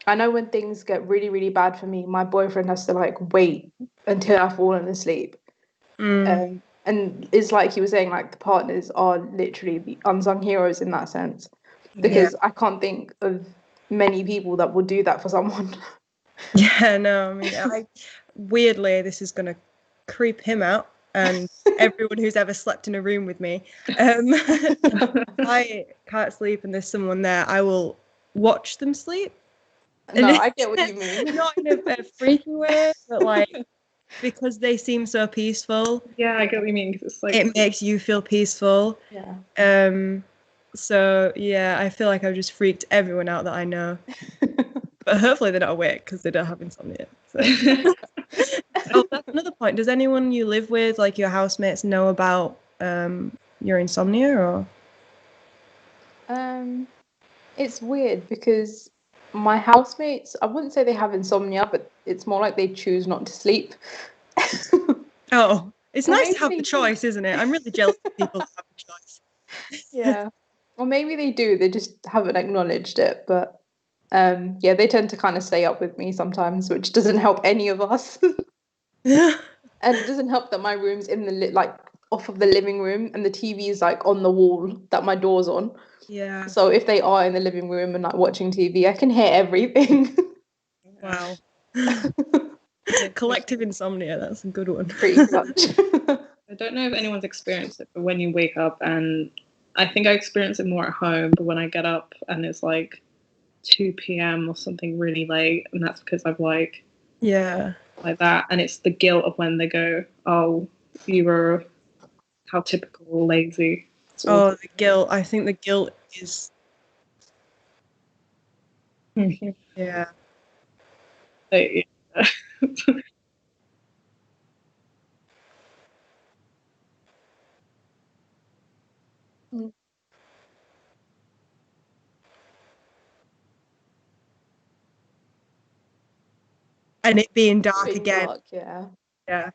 I know when things get really, really bad for me, my boyfriend has to wait until I've fallen asleep. And it's like he was saying, the partners are literally the unsung heroes in that sense, because I can't think of many people that would do that for someone. Yeah, no, I mean, weirdly, this is going to creep him out and everyone who's ever slept in a room with me. If I can't sleep and there's someone there, I will watch them sleep. No, I get what you mean. Not in a freaky way, but because they seem so peaceful. Yeah, I get what you mean. 'Cause it's like It makes you feel peaceful. Yeah. So yeah, I feel like I've just freaked everyone out that I know. But hopefully they're not awake because they don't have insomnia. So. Oh, that's another point. Does anyone you live with, like your housemates, know about your insomnia or? It's weird because my housemates, I wouldn't say they have insomnia, but it's more like they choose not to sleep. Oh, it's Or nice to maybe have they the do. choice, isn't it? I'm really jealous of people that have the choice. Yeah. Or maybe they do, they just haven't acknowledged it. But yeah, they tend to kind of stay up with me sometimes, which doesn't help any of us. And it doesn't help that my room's in the like off of the living room and the TV is like on the wall that my door's on. Yeah. So if they are in the living room and like watching TV, I can hear everything. Wow. Collective insomnia, that's a good one. Pretty much. I don't know if anyone's experienced it, but when you wake up, and I think I experience it more at home, but when I get up and it's like 2 p.m. or something really late, and that's because I've like that, and it's the guilt of when they go, "Oh, you were how typical lazy." Oh, the guilt. I think the guilt is yeah. Yeah. And it being dark Being again. dark, yeah. Yeah.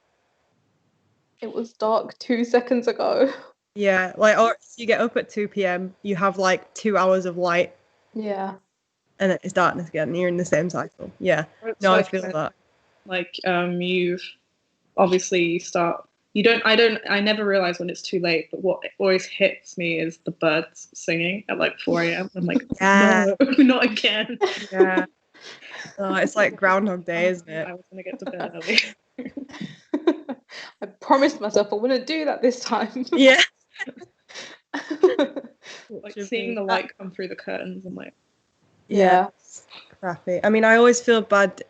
It was dark 2 seconds ago. Yeah, like, or you get up at 2 p.m., you have like 2 hours of light, Yeah. and then it's darkness again, and you're in the same cycle. Yeah. It's No, I like, feel that. Like, you've obviously I never realize when it's too late, but what always hits me is the birds singing at like 4 a.m. I'm like, Yeah. no, not again. Yeah. Oh, it's like Groundhog Day, isn't it? I was gonna get to bed early. I promised myself I wouldn't do that this time. Yeah. Like seeing the light come through the curtains, I'm like, yeah. Crappy. I mean, I always feel bad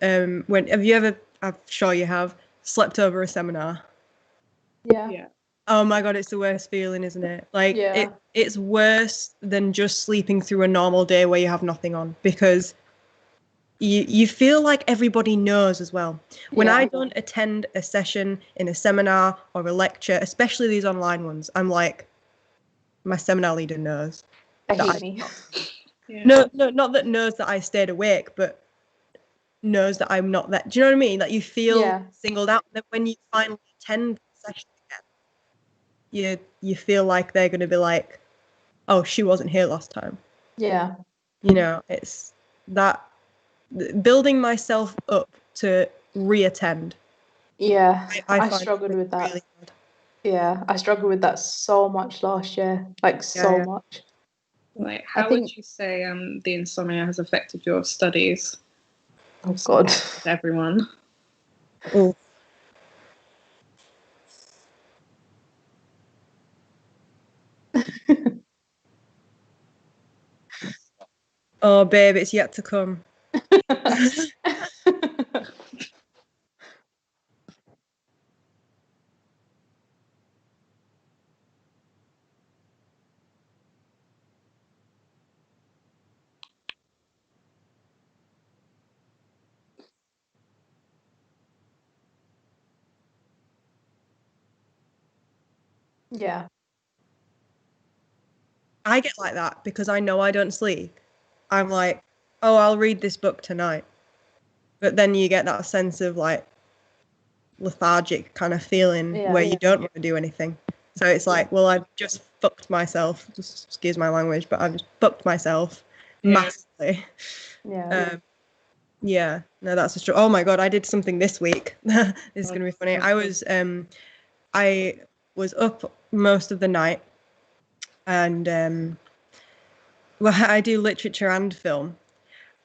when have you ever, I'm sure you have, slept over a seminar? Yeah. Oh my God, it's the worst feeling, isn't it? Like it's worse than just sleeping through a normal day where you have nothing on, because you feel like everybody knows as well. When I don't attend a session in a seminar or a lecture, especially these online ones, I'm like, my seminar leader knows. I hate me. No, not that knows that I stayed awake, but knows that I'm not there. Do you know what I mean? Like you feel singled out. That when you finally attend the session again, you feel like they're going to be like, oh, she wasn't here last time. Yeah. You know, it's that building myself up to reattend. Yeah, I find struggled with that. Really good. Yeah, I struggled with that so much last year, like so much. Like, how would you say the insomnia has affected your studies? Oh God, everyone. Oh. Oh, babe, it's yet to come. Yeah. I get like that because I know I don't sleep. I'm like, oh, I'll read this book tonight. But then you get that sense of like lethargic kind of feeling where you don't want to do anything. So it's like, well, I've just fucked myself. Just excuse my language, but I've just fucked myself massively. Yeah. No, that's a struggle. Oh my God, I did something this week. This is going to be funny. I was up most of the night, and well, I do literature and film.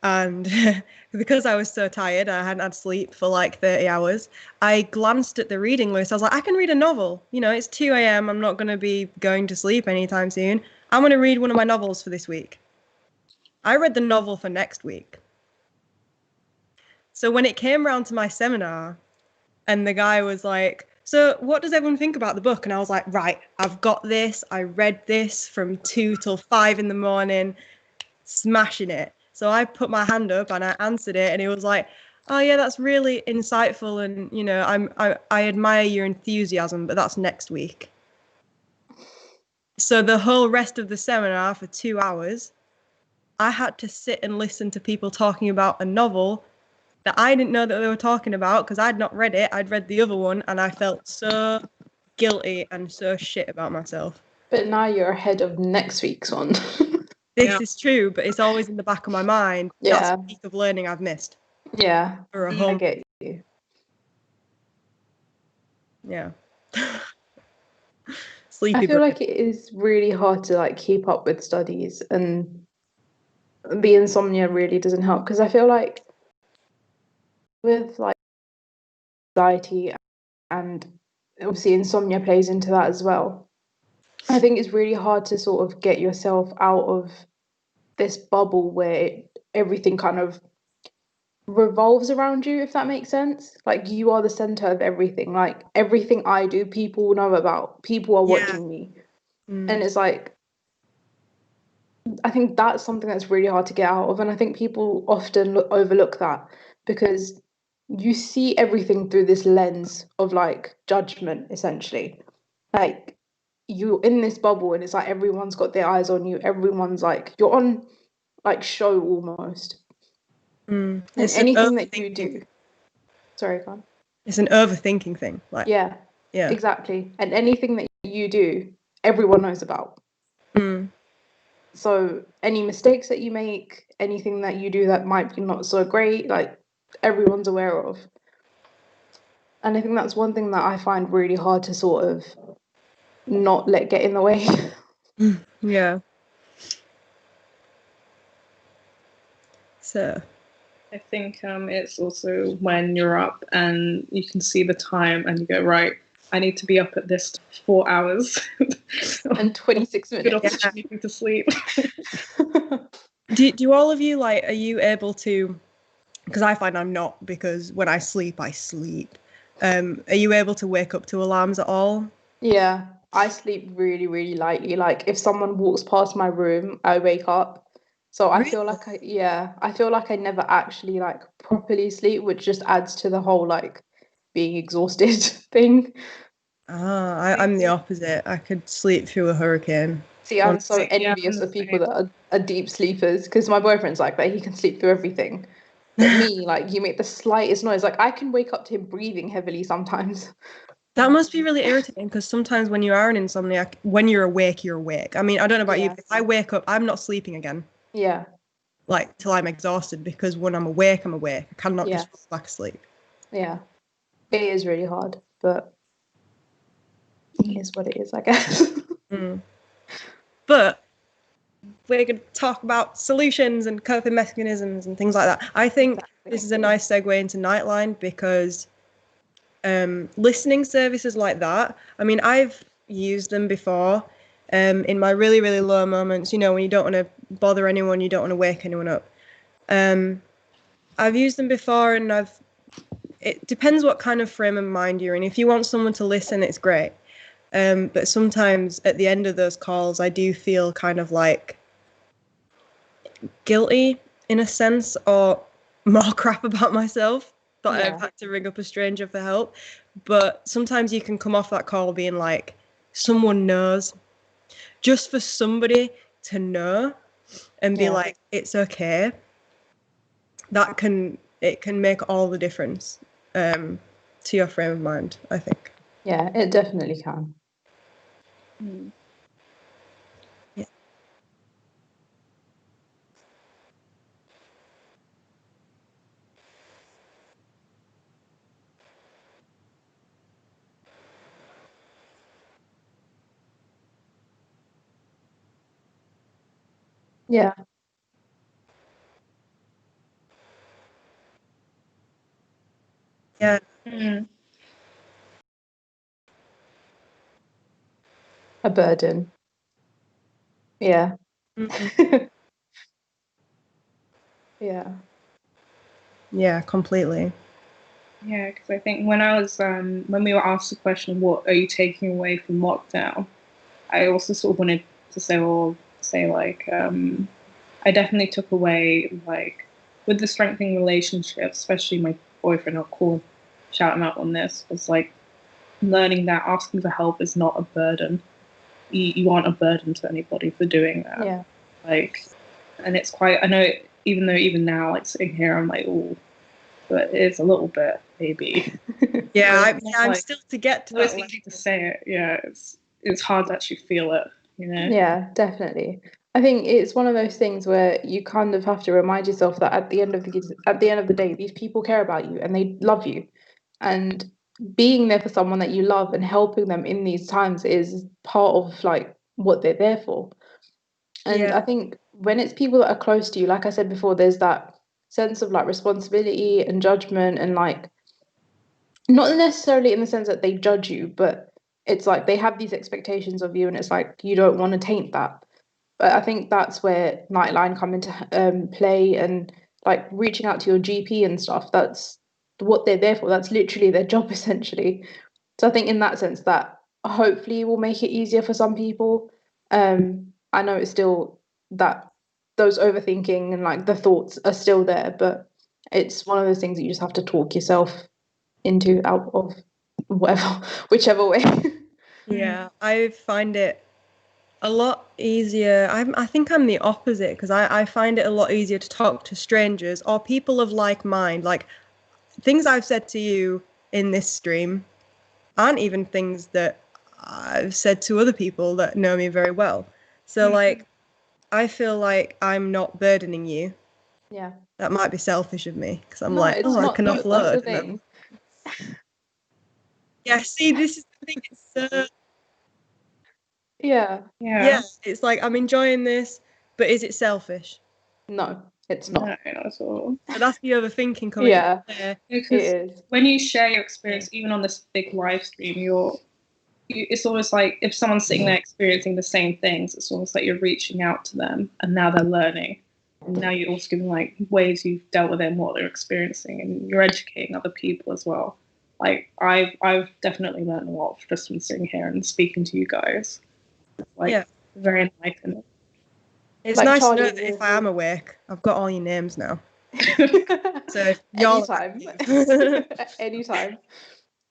And because I was so tired, I hadn't had sleep for like 30 hours. I glanced at the reading list. I was like, I can read a novel. You know, it's 2 a.m. I'm not going to be going to sleep anytime soon. I'm going to read one of my novels for this week. I read the novel for next week. So when it came around to my seminar, And the guy was like, so what does everyone think about the book? And I was like, right, I've got this. I read this from 2 till 5 in the morning, smashing it. So I put my hand up and I answered it, and he was like, oh yeah, that's really insightful, and you know, I admire your enthusiasm, but that's next week. So the whole rest of the seminar for 2 hours, I had to sit and listen to people talking about a novel that I didn't know that they were talking about because I'd not read it. I'd read the other one, and I felt so guilty and so shit about myself. But now you're ahead of next week's one. This is true, but it's always in the back of my mind. Yeah. That's a week of learning I've missed. Yeah. For a I home. get you. Yeah. I Sleepy feel brain. like it is really hard to like keep up with studies, and the insomnia really doesn't help, because I feel like with like anxiety, and obviously insomnia plays into that as well. I think it's really hard to sort of get yourself out of this bubble where everything kind of revolves around you, if that makes sense. Like, you are the center of everything. Like, everything I do, people know about. People are watching me. And it's like, I think that's something that's really hard to get out of. And I think people often overlook that, because you see everything through this lens of like judgment, essentially. Like, you're in this bubble, and it's like everyone's got their eyes on you. Everyone's like, you're on like show almost. And It's anything that you do. Sorry, go on. It's an overthinking thing. Like, Yeah, exactly. And anything that you do, everyone knows about. So any mistakes that you make, anything that you do that might be not so great, like, everyone's aware of. And I think that's one thing that I find really hard to sort of not let get in the way. Yeah. So I think it's also when you're up and you can see the time and you go, right, I need to be up at this 4 hours and 26 minutes. Good opportunity to sleep. do all of you, like, are you able to, because I find I'm not, because when I sleep, I sleep. Are you able to wake up to alarms at all? Yeah, I sleep really, really lightly. Like, if someone walks past my room, I wake up. So I feel like I feel like I never actually like properly sleep, which just adds to the whole like being exhausted thing. I'm the opposite. I could sleep through a hurricane. See, I'm so Yeah, I'm envious the of people same. that are deep sleepers, because my boyfriend's like that. He can sleep through everything. But me, like, you make the slightest noise. Like, I can wake up to him breathing heavily sometimes. That must be really irritating, because sometimes when you are an insomniac, when you're awake, you're awake. I mean, I don't know about you, Yeah. but if I wake up, I'm not sleeping again, Yeah, like, till I'm exhausted, because when I'm awake, I'm awake. I cannot just fall back asleep. yeah. It is really hard, but it is what it is, I guess. But we're going to talk about solutions and coping mechanisms and things like that. I think this is a nice segue into Nightline, because listening services like that, I mean, I've used them before in my really, really low moments, you know, when you don't want to bother anyone, you don't want to wake anyone up. I've used them before, and it depends what kind of frame of mind you're in. If you want someone to listen, it's great. But sometimes at the end of those calls, I do feel kind of like guilty in a sense, or more crap about myself that I've had to ring up a stranger for help. But sometimes you can come off that call being like, someone knows. Just for somebody to know and be like, it's okay. It can make all the difference to your frame of mind, I think. Yeah, it definitely can. Yeah. Yeah. Yeah. A burden. Yeah. Yeah. Yeah, completely. Yeah, because I think when I was when we were asked the question, "What are you taking away from lockdown?" I also sort of wanted to say like I definitely took away like with the strengthening relationships, especially my boyfriend. I'll shout him out on this. Was like learning that asking for help is not a burden. You aren't a burden to anybody for doing that. Yeah. Like, and it's quite. I know, even though even now, like sitting here, I'm like, oh, but it's a little bit, maybe. Yeah, I'm like, still to get to it's that. easy to say it. Yeah, it's hard to actually feel it. You know. Yeah, definitely. I think it's one of those things where you kind of have to remind yourself that at the end of the day, these people care about you and they love you. And being there for someone that you love and helping them in these times is part of like what they're there for. And I Yeah. think when it's people that are close to you, like I said before, there's that sense of like responsibility and judgment and like not necessarily in the sense that they judge you, but it's like they have these expectations of you and it's like you don't want to taint that. But I think that's where Nightline come into play and like reaching out to your GP and stuff. That's what they're there for. That's literally their job essentially. So I think in that sense that hopefully will make it easier for some people. I know it's still that those overthinking and like the thoughts are still there, but it's one of those things that you just have to talk yourself into out of whatever, whichever way. Yeah, I find it a lot easier. I think I'm the opposite because I find it a lot easier to talk to strangers or people of like mind. Like things I've said to you in this stream aren't even things that I've said to other people that know me very well. So like I feel like I'm not burdening you. Yeah. That might be selfish of me because I'm No, like, it's oh, I not. can That's the offload. And thing. yeah, see, this is the thing. It's so Yeah. yeah, it's like I'm enjoying this, but is it selfish? No, it's No, not. not at all. So that's the overthinking coming in Yeah, there. it Because is. when you share your experience, even on this big live stream, it's almost like if someone's sitting there experiencing the same things, it's almost like you're reaching out to them, and now they're learning. And now you're also giving like ways you've dealt with it and what they're experiencing, and you're educating other people as well. Like I've definitely learned a lot just from sitting here and speaking to you guys. Like Yeah. very enlightening. It's Like nice to know Charlie. that if I am awake, I've got all your names now. So if y'all Anytime. Anytime.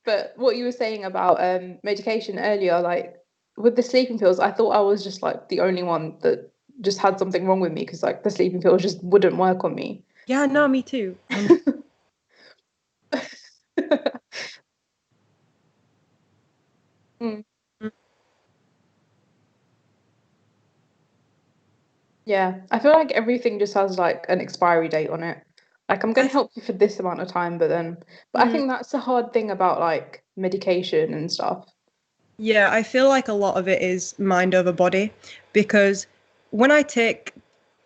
But what you were saying about medication earlier, like with the sleeping pills, I thought I was just like the only one that just had something wrong with me because like the sleeping pills just wouldn't work on me. yeah, no, me too. Mm. Yeah, I feel like everything just has like an expiry date on it. Like I'm gonna help you for this amount of time, but I think that's the hard thing about like medication and stuff. Yeah, I feel like a lot of it is mind over body because when I take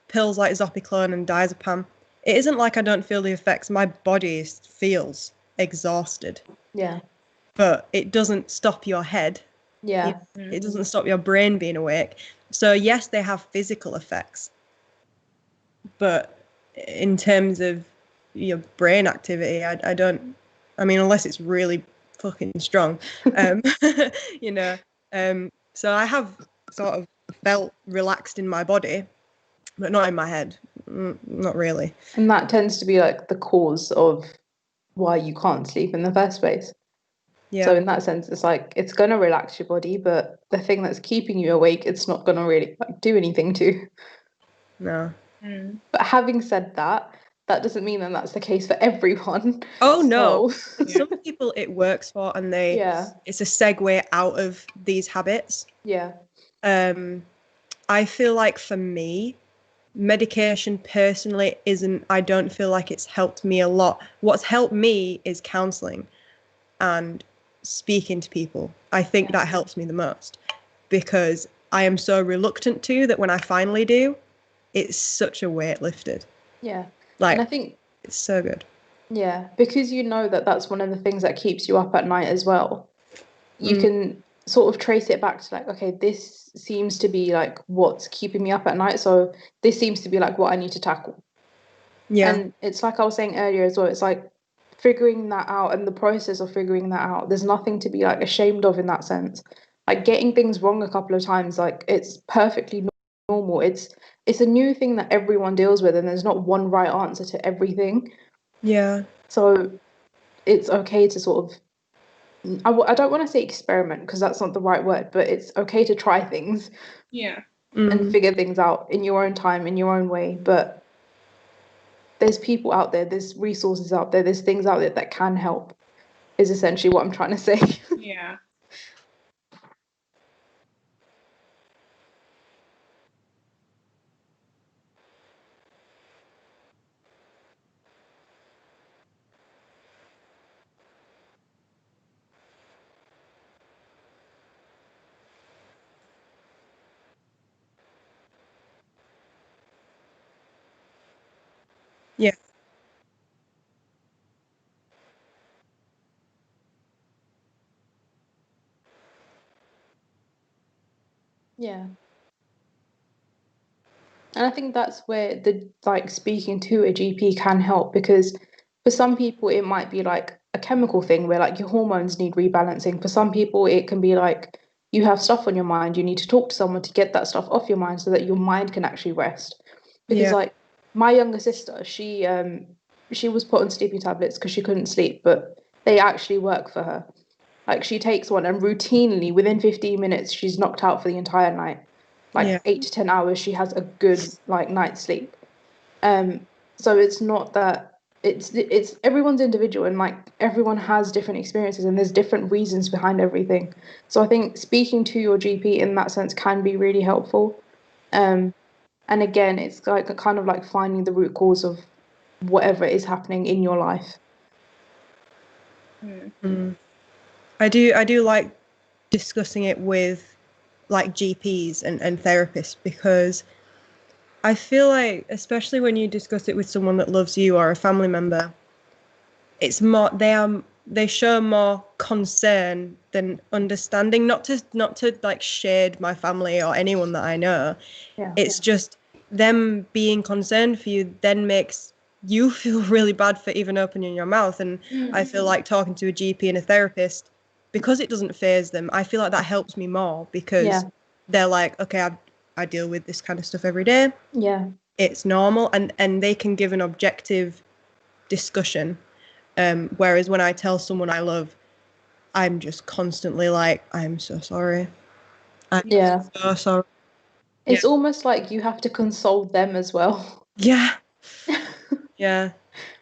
pills like Zopiclone and diazepam, it isn't like I don't feel the effects. My body feels exhausted, Yeah, but it doesn't stop your head. yeah, It doesn't stop your brain being awake. So yes, they have physical effects, but in terms of your brain activity, I don't. I mean, unless it's really fucking strong, um, you know. So I have sort of felt relaxed in my body, but not in my head. Not really. and that tends to be like the cause of why you can't sleep in the first place. So Yeah. in that sense, it's like it's gonna relax your body, but the thing that's keeping you awake, it's not gonna really like do anything to. No. But having said that, that doesn't mean that that's the case for everyone. Oh no. So Some people it works for, and yeah, it's a segue out of these habits. yeah, I feel like for me, medication personally isn't, I don't feel like it's helped me a lot. What's helped me is counseling and speaking to people. I think that helps me the most because I am so reluctant to that when I finally do, it's such a weight lifted. yeah. And I Like, think it's so good. yeah, because you know that that's one of the things that keeps you up at night as well. You can sort of trace it back to like, okay, this seems to be like what's keeping me up at night. So this seems to be like what I need to tackle. Yeah. And it's like I was saying earlier as well, it's like figuring that out and the process of figuring that out, there's nothing to be like ashamed of in that sense. Like getting things wrong a couple of times, like it's perfectly normal. It's a new thing that everyone deals with, and there's not one right answer to everything. Yeah. So it's okay to sort of, I don't want to say experiment because that's not the right word, but it's okay to try things Yeah. and figure things out in your own time, in your own way. But there's people out there, there's resources out there, there's things out there that can help, is essentially what I'm trying to say. Yeah. Yeah. Yeah. And I think that's where the like speaking to a GP can help, because for some people it might be like a chemical thing where like your hormones need rebalancing. For some people it can be like you have stuff on your mind, you need to talk to someone to get that stuff off your mind so that your mind can actually rest. Because Yeah. like my younger sister, she was put on sleeping tablets because she couldn't sleep, but they actually work for her. Like she takes one and routinely within 15 minutes she's knocked out for the entire night. Like Yeah. 8 to 10 hours, she has a good like night's sleep. So it's not that it's everyone's individual, and like everyone has different experiences and there's different reasons behind everything. So I think speaking to your GP in that sense can be really helpful. And again, it's like a kind of like finding the root cause of whatever is happening in your life. I do like discussing it with like GPs and therapists, because I feel like, especially when you discuss it with someone that loves you or a family member, it's more they show more concern than understanding. Not to like shade my family or anyone that I know. Yeah. It's just them being concerned for you then makes you feel really bad for even opening your mouth. And I feel like talking to a GP and a therapist, because it doesn't faze them, I feel like that helps me more, because Yeah. they're like, okay, I deal with this kind of stuff every day. Yeah. It's normal, and they can give an objective discussion. Whereas when I tell someone I love, I'm just constantly like, I'm so sorry. I'm Yeah. so sorry. It's almost like you have to console them as well. Yeah. Yeah. And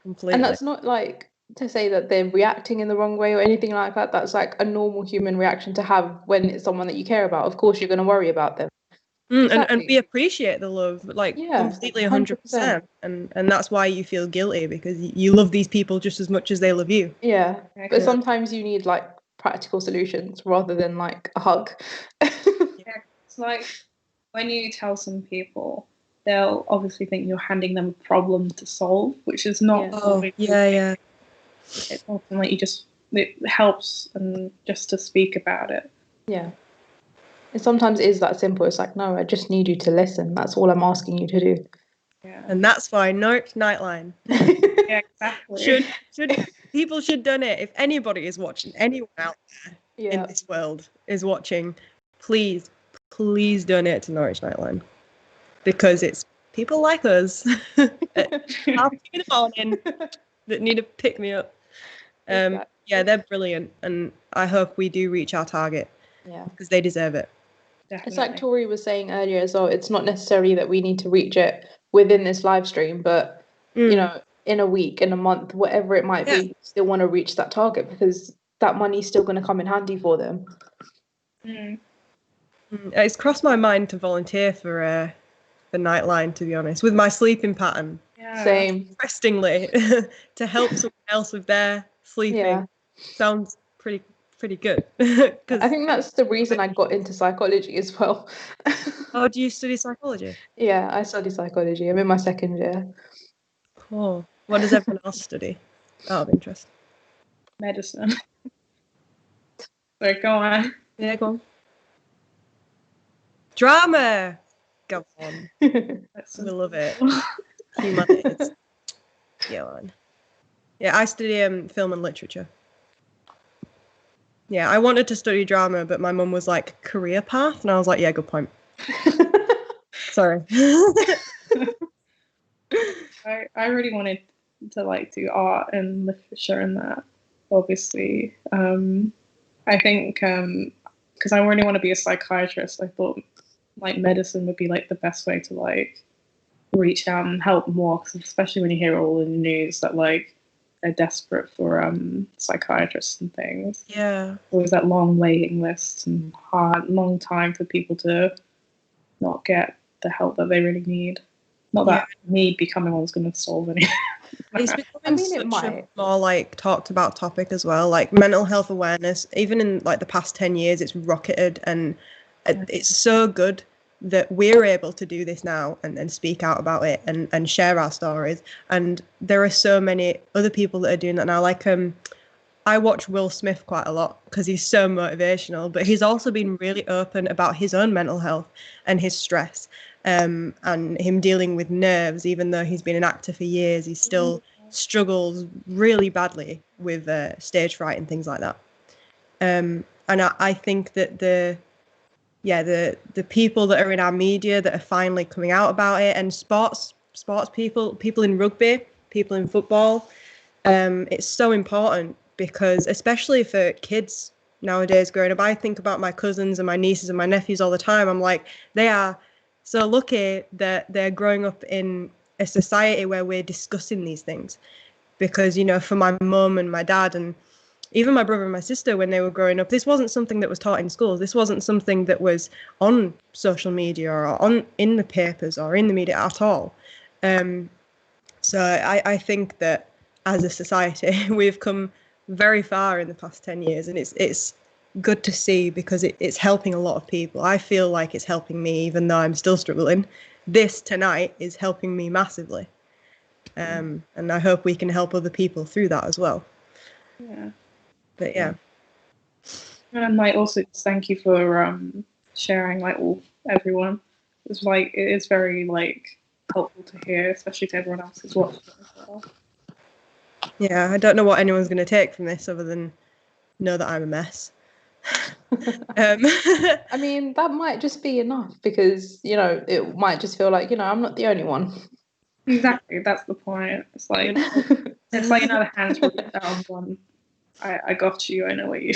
Completely. that's not like to say that they're reacting in the wrong way or anything like that. That's like a normal human reaction to have when it's someone that you care about. Of course, you're going to worry about them. And Exactly. we appreciate the love, like Yeah, completely 100%. 100%. And that's why you feel guilty, because you love these people just as much as they love you. Yeah, but Exactly. sometimes you need like practical solutions rather than like a hug. Yeah, it's like when you tell some people, they'll obviously think you're handing them a problem to solve, which is not. Yeah. Oh, yeah. It's often like it helps and just to speak about it. Yeah. It sometimes is that simple. It's like, no, I just need you to listen. That's all I'm asking you to do. Yeah. And that's why Nightline. Yeah, exactly. People should donate. If anybody is watching, anyone out there in Yeah. this world is watching, please donate to Norwich Nightline, because it's people like us at 2:30 in the morning that need to pick me up. Exactly. Yeah, they're brilliant, and I hope we do reach our target, Yeah. because they deserve it. Definitely. It's like Tori was saying earlier as well. It's not necessarily that we need to reach it within this live stream, but you know, in a week, in a month, whatever it might be, still want to reach that target, because that money's still going to come in handy for them. It's crossed my mind to volunteer for the Nightline, to be honest, with my sleeping pattern. Yeah. Same. Interestingly, to help someone else with their sleeping. Yeah. Sounds pretty good. I think that's the reason I got into psychology as well. Oh, do you study psychology? Yeah, I study psychology. I'm in my second year. Cool. What does everyone else study? Out of interest. Medicine. So go on. Yeah, go on. Drama. Go on. We love it. Humanities. Go on. Yeah, I study film and literature. Yeah, I wanted to study drama, but my mum was like, career path? And I was like, yeah, good point. Sorry. I really wanted to like do art and literature and that, obviously. I think because I really want to be a psychiatrist, I thought like medicine would be like the best way to like reach out and help more, 'cause especially when you hear all in the news that like they're desperate for psychiatrists and things. Yeah. Always that long waiting list and long time for people to not get the help that they really need. Not that me becoming one's going to solve anything. It's becoming such a more like talked about topic as well, like mental health awareness. Even in like the past 10 years, it's rocketed, and it's so good that we're able to do this now and speak out about it and share our stories. And there are so many other people that are doing that now. Like I watch Will Smith quite a lot because he's so motivational, but he's also been really open about his own mental health and his stress, and him dealing with nerves. Even though he's been an actor for years, he still struggles really badly with stage fright and things like that. And I think that the people that are in our media that are finally coming out about it, and sports people in rugby, people in football, it's so important, because especially for kids nowadays growing up, I think about my cousins and my nieces and my nephews all the time. I'm like, they are so lucky that they're growing up in a society where we're discussing these things. Because, you know, for my mum and my dad and even my brother and my sister, when they were growing up, this wasn't something that was taught in schools. This wasn't something that was on social media or in the papers or in the media at all. So I think that as a society, we've come very far in the past 10 years, and it's good to see, because it's helping a lot of people. I feel like it's helping me, even though I'm still struggling. This tonight is helping me massively. And I hope we can help other people through that as well. Yeah. But yeah. And like also thank you for sharing like everyone. It's like it is very like helpful to hear, especially to everyone else who's watching it as well. Yeah, I don't know what anyone's going to take from this other than know that I'm a mess. I mean, that might just be enough, because, you know, it might just feel like, you know, I'm not the only one. Exactly, that's the point. It's like the hands were down one. I got you. I know what you.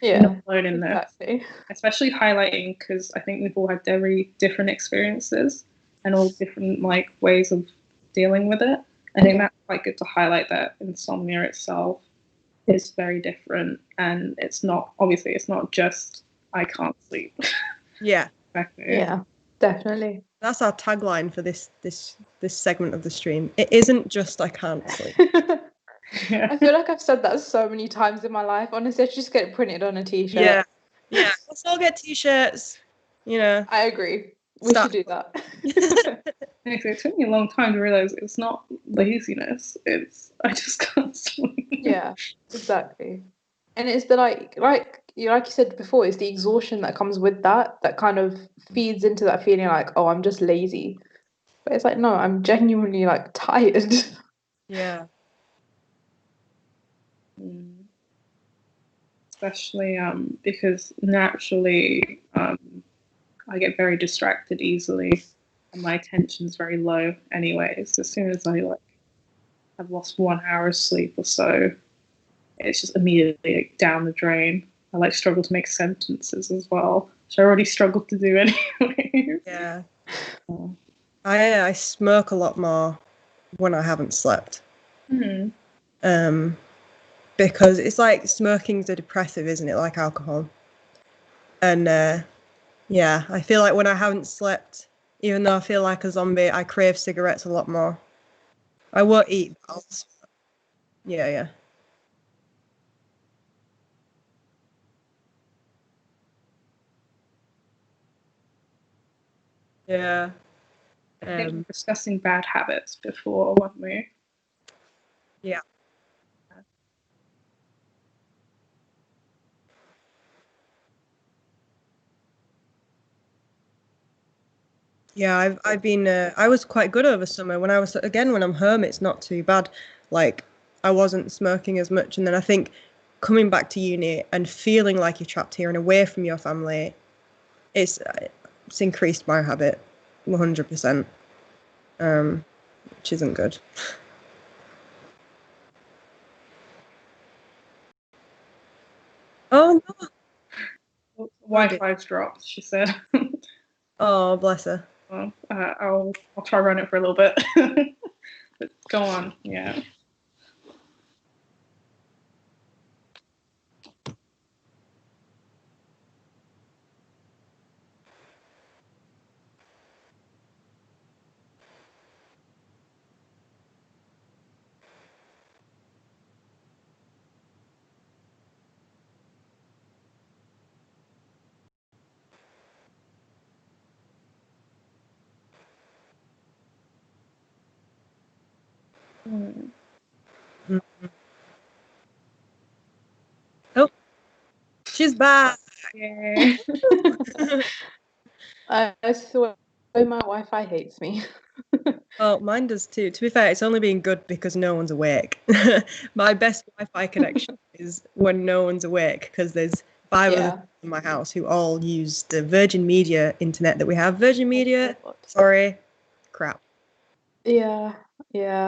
Yeah, you're not alone in exactly. this. Especially highlighting, because I think we've all had very different experiences and all different like ways of dealing with it. I think that's quite good to highlight that insomnia itself is very different, and it's not just I can't sleep. Yeah. Exactly. Yeah, definitely. That's our tagline for this segment of the stream. It isn't just I can't sleep. I feel like I've said that so many times in my life. Honestly, I should just get it printed on a t-shirt. Yeah. Let's all get t-shirts. You know. I agree. We should do that. It took me a long time to realize it's not laziness. It's I just can't sleep. Yeah, exactly. And it's the like you said before, it's the exhaustion that comes with that kind of feeds into that feeling like, oh, I'm just lazy. But it's like, no, I'm genuinely like tired. Yeah. Especially because naturally I get very distracted easily, and my attention's very low anyways. As soon as I like have lost 1 hour of sleep or so, it's just immediately like, down the drain. I like struggle to make sentences as well, which I already struggled to do anyway. Yeah. I smoke a lot more when I haven't slept. Because it's like smoking's a depressive, isn't it? Like alcohol. And yeah, I feel like when I haven't slept, even though I feel like a zombie, I crave cigarettes a lot more. I won't eat. Yeah. Yeah. I think we were discussing bad habits before, weren't we? Yeah. Yeah, I've been I was quite good over summer. When I'm home, it's not too bad. Like I wasn't smoking as much. And then I think coming back to uni and feeling like you're trapped here and away from your family, it's increased my habit 100%, which isn't good. Oh no! Wi-Fi's dropped, she said. Oh, bless her. Well, I'll try run it for a little bit. But go on, yeah. Oh, she's back. Yeah. I swear my Wi-Fi hates me. Oh, mine does too. To be fair, it's only been good because no one's awake. My best Wi-Fi connection is when no one's awake, because there's 5 other people in my house who all use the Virgin Media internet that we have. Virgin Media, sorry, crap. Yeah,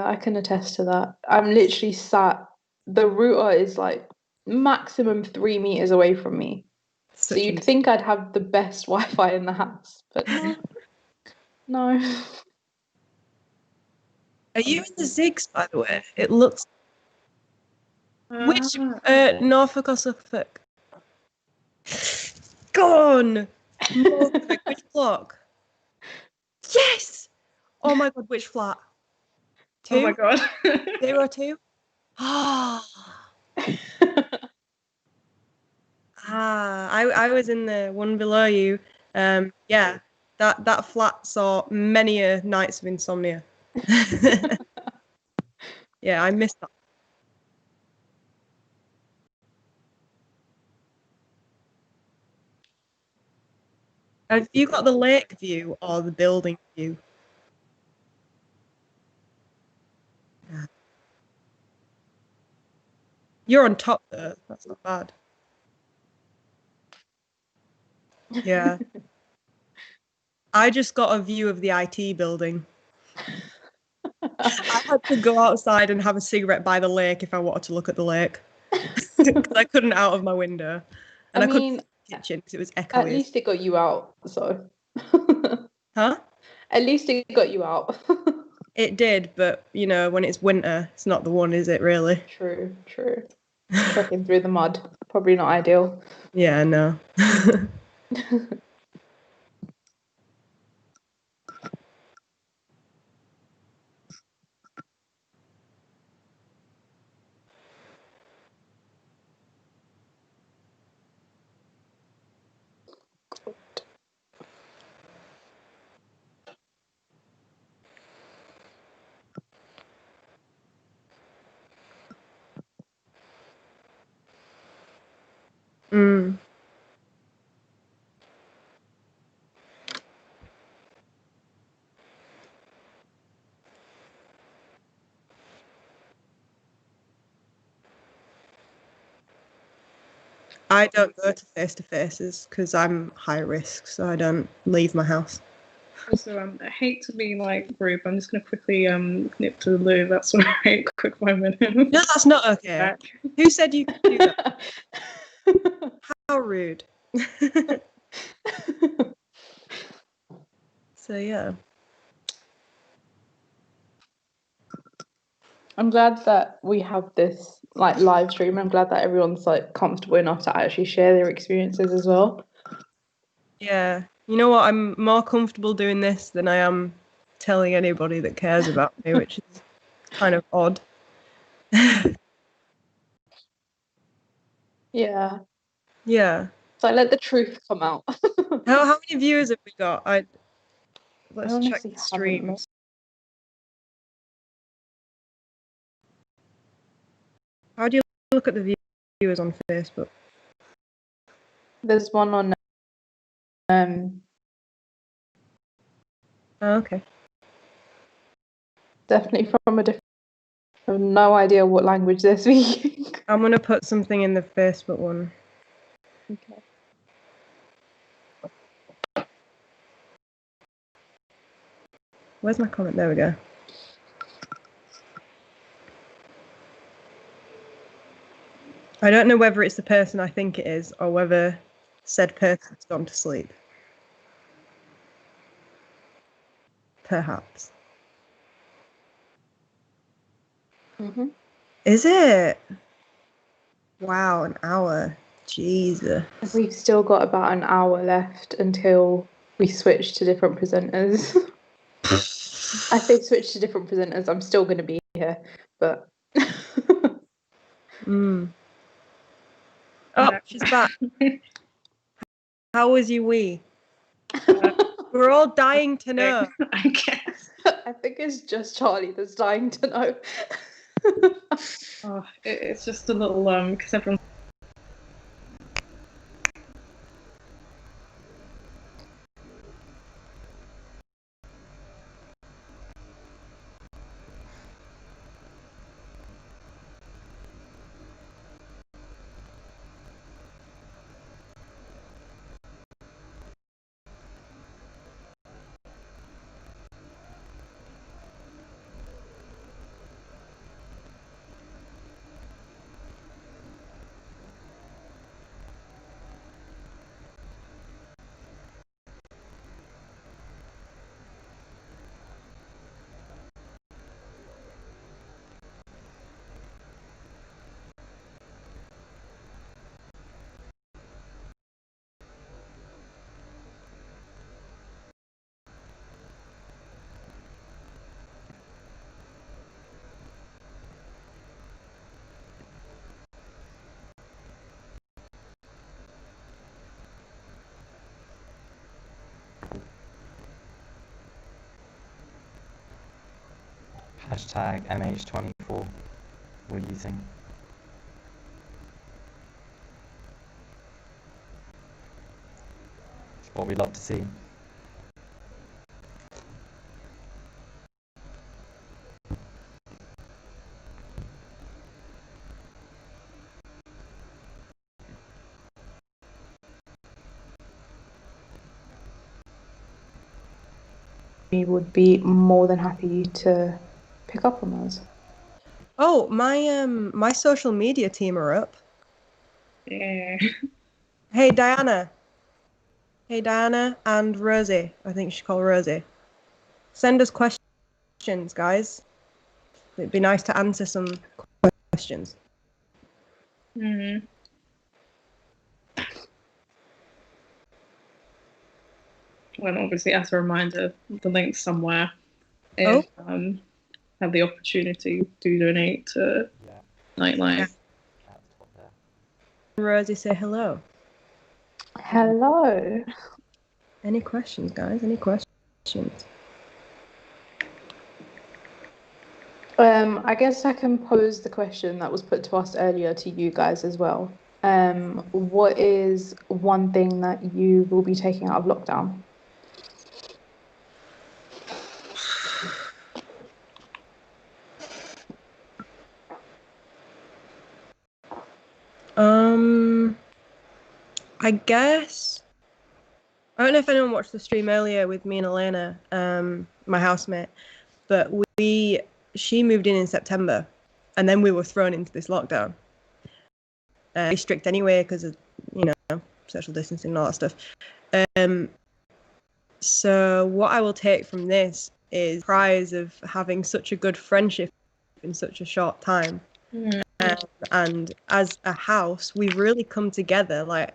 I can attest to that. I'm literally sat, the router is like maximum 3 meters away from me. So you'd think I'd have the best Wi-Fi in the house, but no. No. Are you in the Zigs, by the way? It looks... Which, Norfolk or Suffolk? Gone! Norfolk, which block? Yes! Oh my god, which flat? 2? Oh my god. 02? Ah. I was in the one below you. Yeah, that flat saw many nights of insomnia. Yeah, I missed that. Have you got the lake view or the building view? Yeah. You're on top though. That's not bad. Yeah. I just got a view of the IT building. I had to go outside and have a cigarette by the lake if I wanted to look at the lake. Because I couldn't out of my window. And I couldn't see the kitchen because it was echoey. At least it got you out, so. Huh? At least it got you out. It did, but, you know, when it's winter, it's not the one, is it, really? True. Trekking through the mud, probably not ideal. Yeah, no. Mm. I don't go to face-to-faces because I'm high risk, so I don't leave my house. Also, I hate to be like rude, but I'm just gonna quickly nip to the loo. That's all right. Quick 5 minutes. No, that's not okay. Who said you could do that? How rude. So yeah. I'm glad that we have this like live stream. I'm glad that everyone's like comfortable enough to actually share their experiences as well. Yeah. You know what? I'm more comfortable doing this than I am telling anybody that cares about me, which is kind of odd. Yeah. Yeah. So let the truth come out. How many viewers have we got? Let's check the stream. How do you look at the viewers on Facebook? There's one on Oh, okay. definitely from a different I have no idea what language they're speaking. I'm gonna put something in the Facebook one. Okay. Where's my comment? There we go. I don't know whether it's the person I think it is or whether said person's gone to sleep. Perhaps. Mm-hmm. Is it? Wow, an hour. Jesus. We've still got about an hour left until we switch to different presenters. I say switch to different presenters. I'm still going to be here, but. Oh, she's back. How was your wee? We're all dying to know. I guess. I think it's just Charlie that's dying to know. Oh, it's just a little because everyone. Hashtag MH24 we're using. It's what we love to see. We would be more than happy to pick up on those. Oh, my social media team are up. Yeah. Hey Diana. Hey Diana and Rosie. I think she's called Rosie. Send us questions, guys. It'd be nice to answer some questions. Mm. Well, obviously, as a reminder, the link's somewhere. If have the opportunity to donate to Nightlife. Rosie, say hello. Hello. Any questions, guys? Any questions? I guess I can pose the question that was put to us earlier to you guys as well. What is one thing that you will be taking out of lockdown? I guess I don't know if anyone watched the stream earlier with me and Elena, my housemate, but she moved in September, and then we were thrown into this lockdown. Very strict anyway because of social distancing and all that stuff. So what I will take from this is prize of having such a good friendship in such a short time. Mm. And as a house, we've really come together. Like,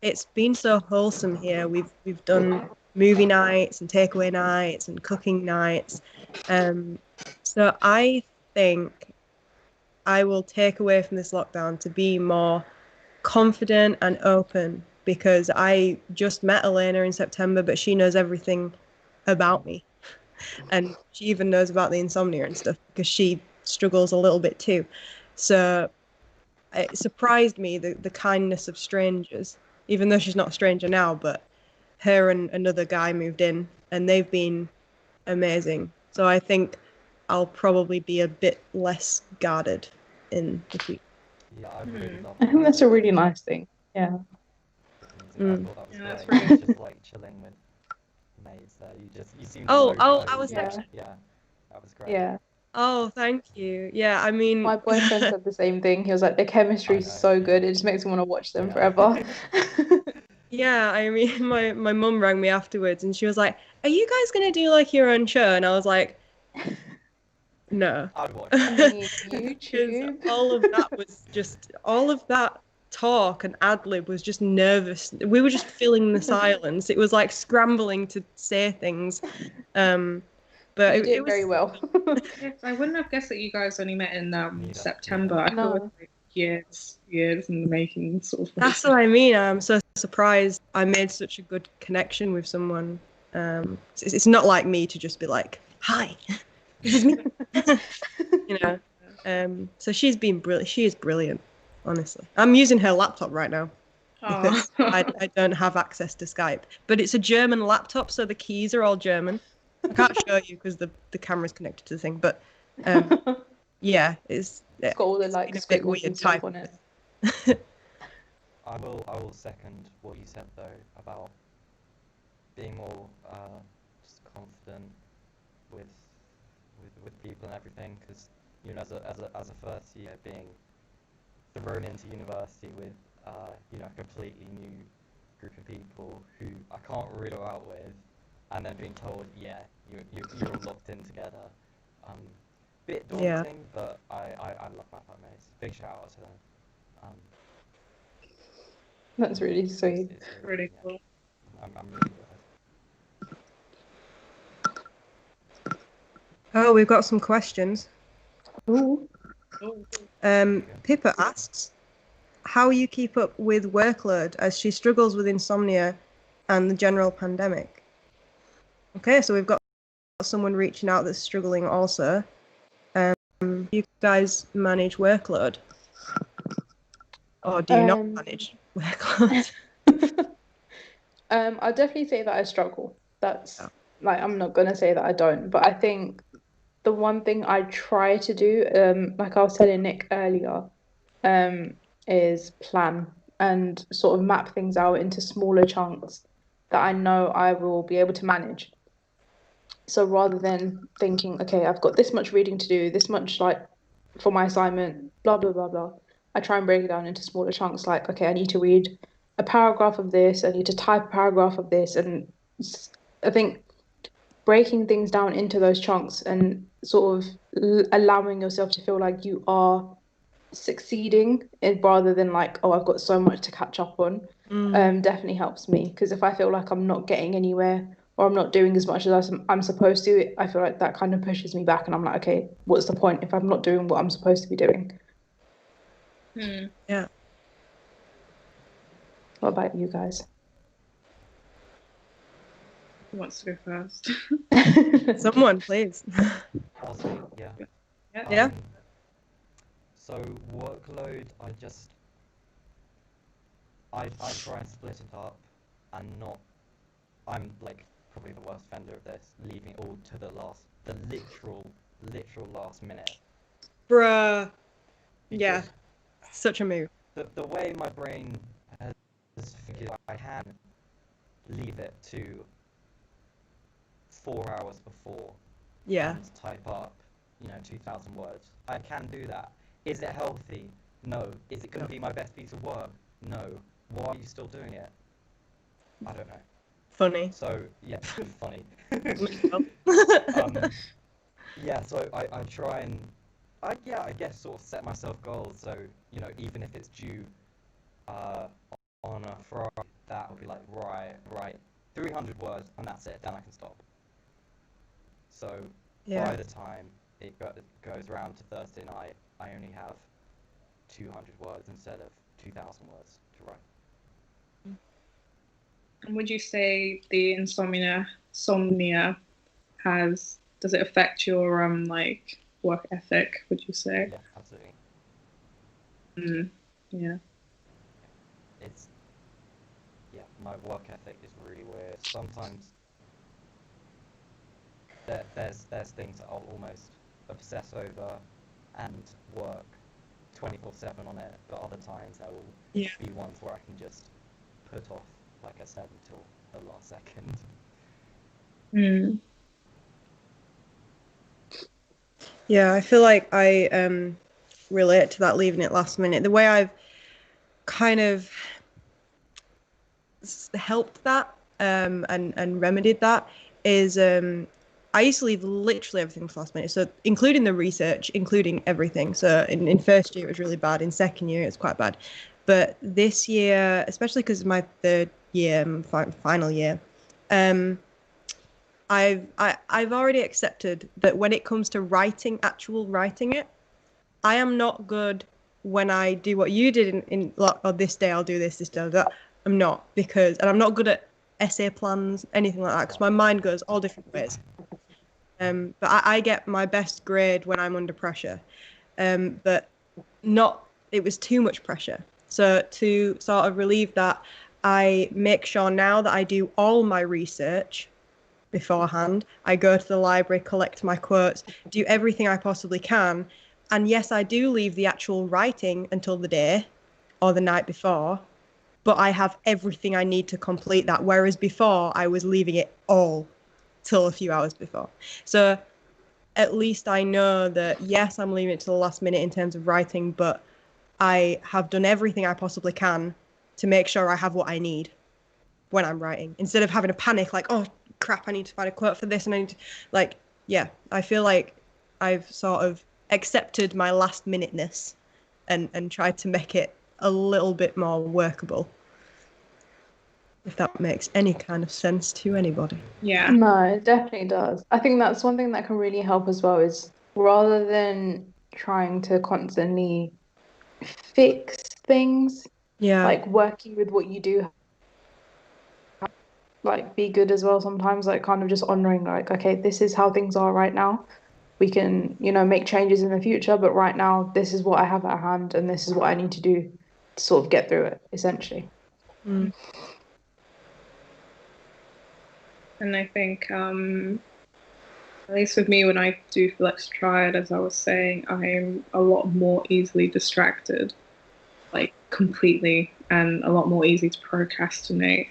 it's been so wholesome here. We've done movie nights and takeaway nights and cooking nights. So I think I will take away from this lockdown to be more confident and open, because I just met Elena in September, but she knows everything about me. And she even knows about the insomnia and stuff because she struggles a little bit too. So it surprised me, the kindness of strangers, even though she's not a stranger now, but her and another guy moved in and they've been amazing. So I think I'll probably be a bit less guarded in the future. Yeah, I really love I think that's a really nice thing. Yeah. I thought that was Yeah, that's great. really It's just like chilling with mates there. You seem Oh, so I close. was Yeah. actually. Yeah, that was great. Yeah. Oh, thank you. Yeah, I mean, My boyfriend said the same thing. He was like, the chemistry is I know, so good. yeah. It just makes me want to watch them Yeah. forever. yeah, I mean, my mum rang me afterwards and she was like, "Are you guys gonna do like your own show?" And I was like, "No." I'd watch I that. mean, Because YouTube. all of that talk and ad lib was just nervous. We were just filling the silence. It was like scrambling to say things. But You it did was very well. Yes, I wouldn't have guessed that you guys only met in Neither. September. I thought it was No. like years in the making, sort of. that's what I mean. I'm so surprised I made such a good connection with someone. It's not like me to just be like, "Hi, this is me," you know. So she's been brilliant. She is brilliant, honestly. I'm using her laptop right now because I don't have access to Skype. But it's a German laptop, so the keys are all German. I can't show you because the camera's connected to the thing. But yeah, It's got all the like been a bit squiggles and weird stuff typing. on it. I will second what you said though about being more just confident with people and everything, because you know, as a first year being thrown into university with you know, a completely new group of people who I can't really go out with, and then being told, yeah, you're all locked in together. Bit daunting, Yeah. but I love my flatmates. Big shout out to them. That's really sweet. It's Really yeah, cool. I'm really glad. Oh, we've got some questions. Ooh. Oh, Pippa asks, how you keep up with workload as she struggles with insomnia and the general pandemic. Okay, so we've got someone reaching out that's struggling also. You guys manage workload? Or do you not manage workload? I'll definitely say that I struggle. That's Yeah. like, I'm not gonna say that I don't, but I think the one thing I try to do, like I was telling Nick earlier, is plan and sort of map things out into smaller chunks that I know I will be able to manage. So rather than thinking, okay, I've got this much reading to do, this much like for my assignment, blah blah blah blah, I try and break it down into smaller chunks. Like, okay, I need to read a paragraph of this, I need to type a paragraph of this, and I think breaking things down into those chunks and sort of allowing yourself to feel like you are succeeding rather than like, oh, I've got so much to catch up on, definitely helps me. Because if I feel like I'm not getting anywhere or I'm not doing as much as I'm supposed to, I feel like that kind of pushes me back, and I'm like, okay, what's the point if I'm not doing what I'm supposed to be doing? Yeah. What about you guys? who wants to go first? Someone, please. Honestly, yeah. Yeah. So workload, I try and split it up and not. I'm like probably the worst offender of this, leaving it all to the literal last minute. Bruh. Yeah. Because Such a move. the way my brain has figured I can leave it to 4 hours before Yeah. and type up, you know, 2,000 words. I can do that. Is it healthy? No. Is it going to be my best piece of work? No. Why are you still doing it? I don't know. Funny. So, yeah, funny. um, Yeah, so I try and, I guess sort of set myself goals. So, you know, even if it's due on a Friday, that will be like, right, 300 words, and that's it, then I can stop. So, yeah. by the time it goes around to Thursday night, I only have 200 words instead of 2,000 words to write. And would you say the insomnia does it affect your like work ethic, would you say? Yeah, absolutely. Yeah. My work ethic is really weird. Sometimes there's things that I'll almost obsess over and work 24/7 on it, but other times there will be ones where I can just put off, like I said, until the last second. Yeah, I feel like I relate to that, leaving it last minute. The way I've kind of helped that and remedied that is I used to leave literally everything to last minute, so including the research, including everything. So in first year it was really bad, in second year it's quite bad, but this year, especially because it's my third year, final year, I've already accepted that when it comes to writing, actual writing it, I am not good when I do what you did in like, oh, this day I'll do this day I'll do that. I'm not, and I'm not good at essay plans, anything like that, because my mind goes all different ways. But I get my best grade when I'm under pressure. But it was too much pressure. So to sort of relieve that, I make sure now that I do all my research beforehand. I go to the library, collect my quotes, do everything I possibly can. And yes, I do leave the actual writing until the day or the night before, but I have everything I need to complete that. Whereas before, I was leaving it all till a few hours before. So at least I know that, yes, I'm leaving it to the last minute in terms of writing, but I have done everything I possibly can to make sure I have what I need when I'm writing, instead of having a panic like, oh crap, I need to find a quote for this, and I need to, like, yeah, I feel like I've sort of accepted my last minuteness and tried to make it a little bit more workable, if that makes any kind of sense to anybody. Yeah. No, it definitely does. I think that's one thing that can really help as well, is rather than trying to constantly fix things, Yeah. like working with what you do, like be good as well sometimes, like kind of just honoring, like, okay, this is how things are right now. We can, make changes in the future, but right now this is what I have at hand and this is what I need to do to sort of get through it, essentially. Mm. And I think, at least with me, when I do feel extra tired, as I was saying, I'm a lot more easily distracted, like completely, and a lot more easy to procrastinate.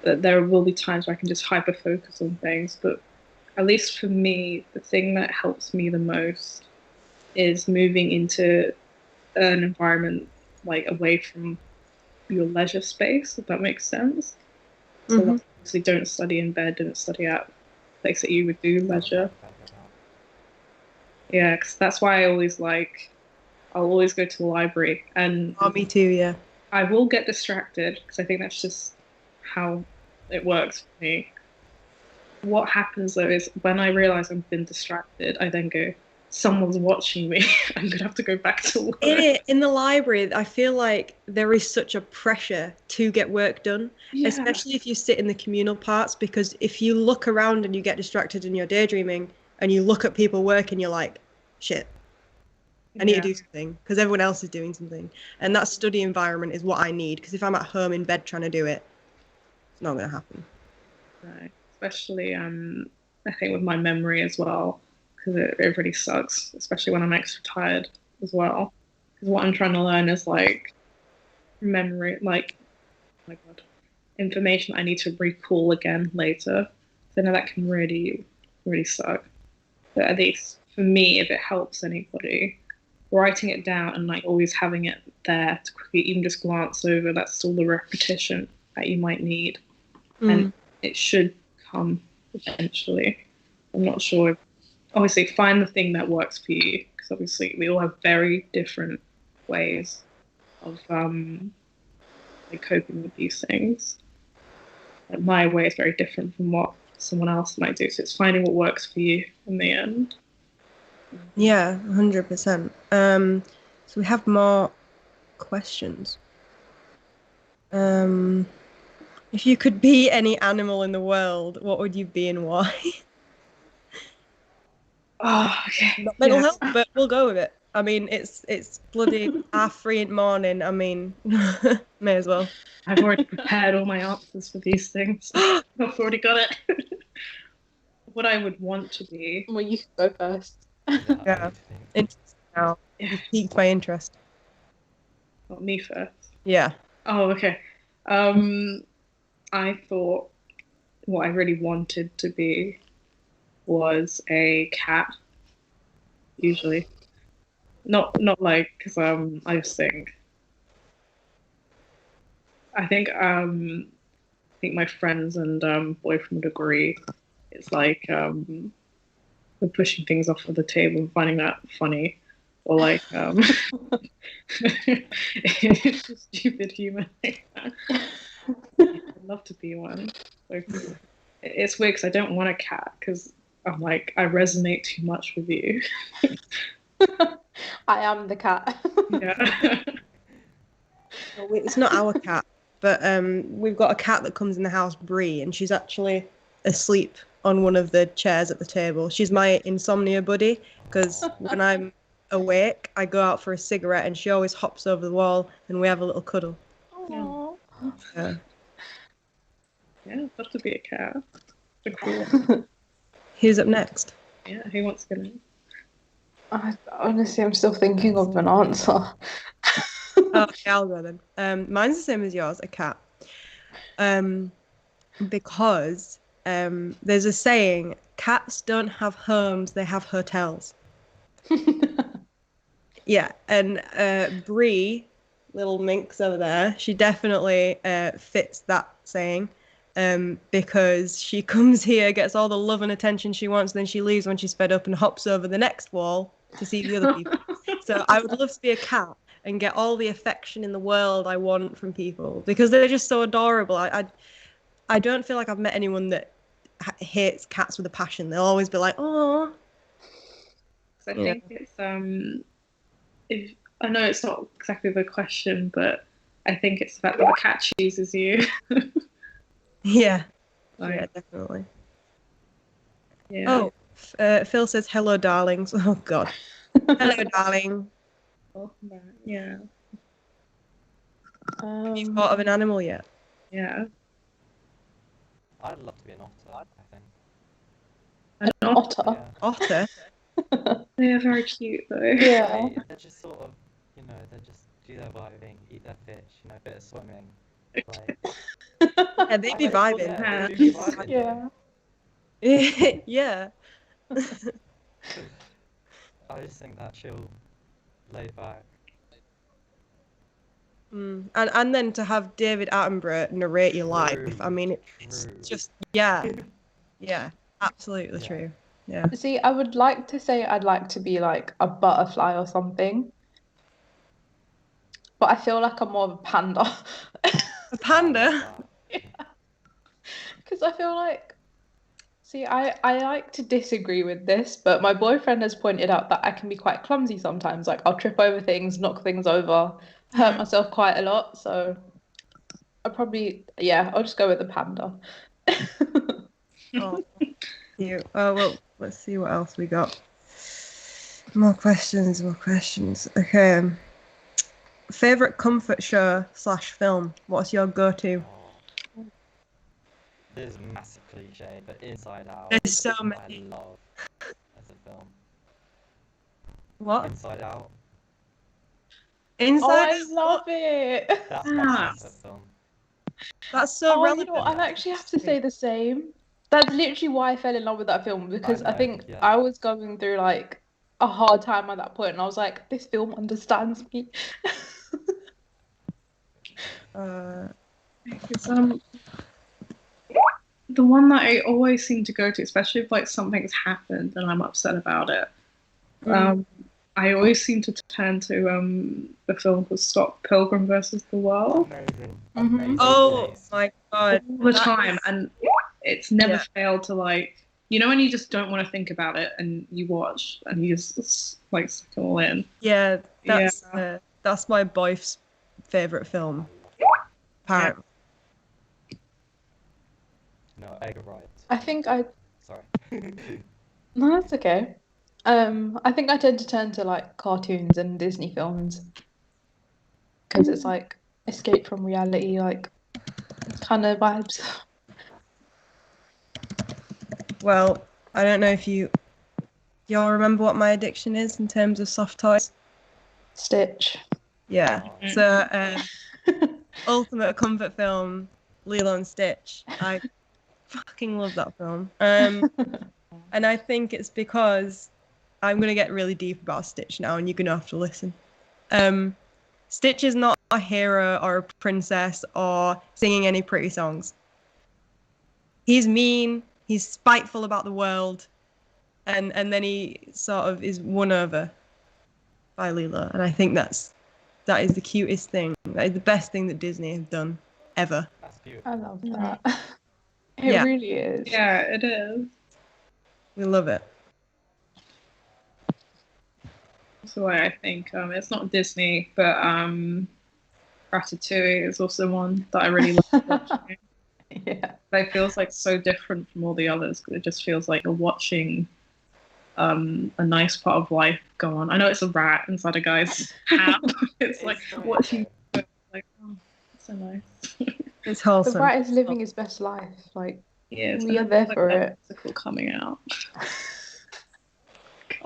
That there will be times where I can just hyper focus on things, but at least for me, the thing that helps me the most is moving into an environment like away from your leisure space, if that makes sense. So like, obviously don't study in bed, don't study at a place that you would do leisure. Yeah, because that's why I'll always go to the library, and Me too, yeah. I will get distracted because I think that's just how it works for me. What happens though is when I realize I've been distracted, I then go, someone's watching me. I'm gonna have to go back to work. In the library, I feel like there is such a pressure to get work done, especially if you sit in the communal parts, because if you look around and you get distracted and you're daydreaming and you look at people working, you're like, shit, I need to do something because everyone else is doing something. And that study environment is what I need, because if I'm at home in bed trying to do it, it's not going to happen. Right. Especially, I think with my memory as well, because it really sucks, especially when I'm extra tired as well. Because what I'm trying to learn is like memory, like, oh my God, information I need to recall again later. So I know that can really, really suck. But at least for me, if it helps anybody, writing it down and like always having it there to quickly even just glance over, that's still the repetition that you might need. And it should come eventually. I'm not sure. Obviously, find the thing that works for you, because obviously we all have very different ways of like coping with these things. Like my way is very different from what someone else might do. So it's finding what works for you in the end. Yeah, 100%. So we have more questions. If you could be any animal in the world, what would you be and why? Oh, okay. Not mental health, but we'll go with it. I mean, it's bloody 3:30 in the morning. I mean, may as well. I've already prepared all my answers for these things. I've already got it. What I would want to be. Well, you can go first. Yeah. Interesting now. You piqued my interest. Not me first. Yeah. Oh, okay. I thought what I really wanted to be was a cat. Usually, not like because I just think I think my friends and boyfriend would agree. It's like we're pushing things off of the table and finding that funny, or like it's just stupid humor like that. I'd love to be one. Like, it's weird because I don't want a cat because I'm like I resonate too much with you. I am the cat. Yeah. It's not our cat, but we've got a cat that comes in the house, Brie, and she's actually asleep on one of the chairs at the table. She's my insomnia buddy because when I'm awake, I go out for a cigarette and she always hops over the wall and we have a little cuddle. Aww. Yeah. Yeah, I'd love to be a cat. So cool. Who's up next? Yeah, who wants to go? Honestly, I'm still thinking of an answer. Okay, I'll go then. Mine's the same as yours, a cat. Because there's a saying, cats don't have homes, they have hotels. Yeah, and Brie, little minx over there, she definitely fits that saying. Because she comes here, gets all the love and attention she wants, then she leaves when she's fed up and hops over the next wall to see the other people. So I would love to be a cat and get all the affection in the world I want from people because they're just so adorable. I don't feel like I've met anyone that hates cats with a passion. They'll always be like, oh. I think it's if I know it's not exactly the question, but I think it's the fact that the cat chooses you. Yeah. Like, Yeah, definitely. yeah. Oh, Phil says, hello, darlings. Oh, God. Hello, darling. Yeah. Have you thought of an animal yet? Yeah. I'd love to be an otter, I think. An otter? Yeah. Otter? They are very cute though. Yeah. They're just sort of, you know, they just do their vibing, eat their fish, you know, a bit of swimming. Like, Yeah, they'd be vibing. yeah, they'd be vibing. Yeah. Yeah. I just think that chill, laid back. And then to have David Attenborough narrate your life. True. I mean, it's True. just, yeah. Yeah, absolutely Yeah. true. Yeah. See, I would like to say I'd like to be like a butterfly or something, but I feel like I'm more of a panda. A panda? Because I feel like, see, I like to disagree with this, but my boyfriend has pointed out that I can be quite clumsy sometimes. Like I'll trip over things, knock things over, hurt myself quite a lot. So I'll just go with the panda. Oh, cute. Oh, well, let's see what else we got. More questions. Okay. Favorite comfort show / film? What's your go-to? Oh. This is a massive cliche, but Inside Out. There's so many. I love as a film. What? Inside Out. Inside? I love it. That's my comfort film. That's so relevant. You know, I'd actually have to say the same. That's literally why I fell in love with that film because I think I was going through like a hard time at that point, and I was like, this film understands me. It's the one that I always seem to go to, especially if like something's happened and I'm upset about it. I always seem to turn to the film called Scott Pilgrim versus the World. Amazing. Mhm. Amazing. Oh my god. All the time, and it's never failed to like, you know, when you just don't want to think about it and you watch and you just like suck it all in. Yeah, that's my boy's favorite film. Apparently. No, Edgar Wright. I think Sorry. no, that's okay. I think I tend to turn to like cartoons and Disney films because it's like escape from reality, like kind of vibes. Well, I don't know if you y'all remember what my addiction is in terms of soft toys? Stitch. Yeah. Oh. So, ultimate comfort film, Lilo and Stitch. I fucking love that film. And I think it's because I'm gonna get really deep about Stitch now, and you're gonna have to listen. Stitch is not a hero or a princess or singing any pretty songs. He's mean. He's spiteful about the world, and then he sort of is won over by Lilo. And I think that is the cutest thing. That is the best thing that Disney has done ever. That's beautiful. I love Mhm. that. It Yeah. really is. Yeah, it is. We love it. That's why I think it's not Disney, but Ratatouille is also one that I really love watching. Yeah. But it feels like so different from all the others. It just feels like you're watching a nice part of life go on. I know it's a rat inside a guy's hat. It's like so watching, good. like, oh, so nice. It's The wholesome. rat is living his best life. Like, Yeah, we are there for it. Coming out.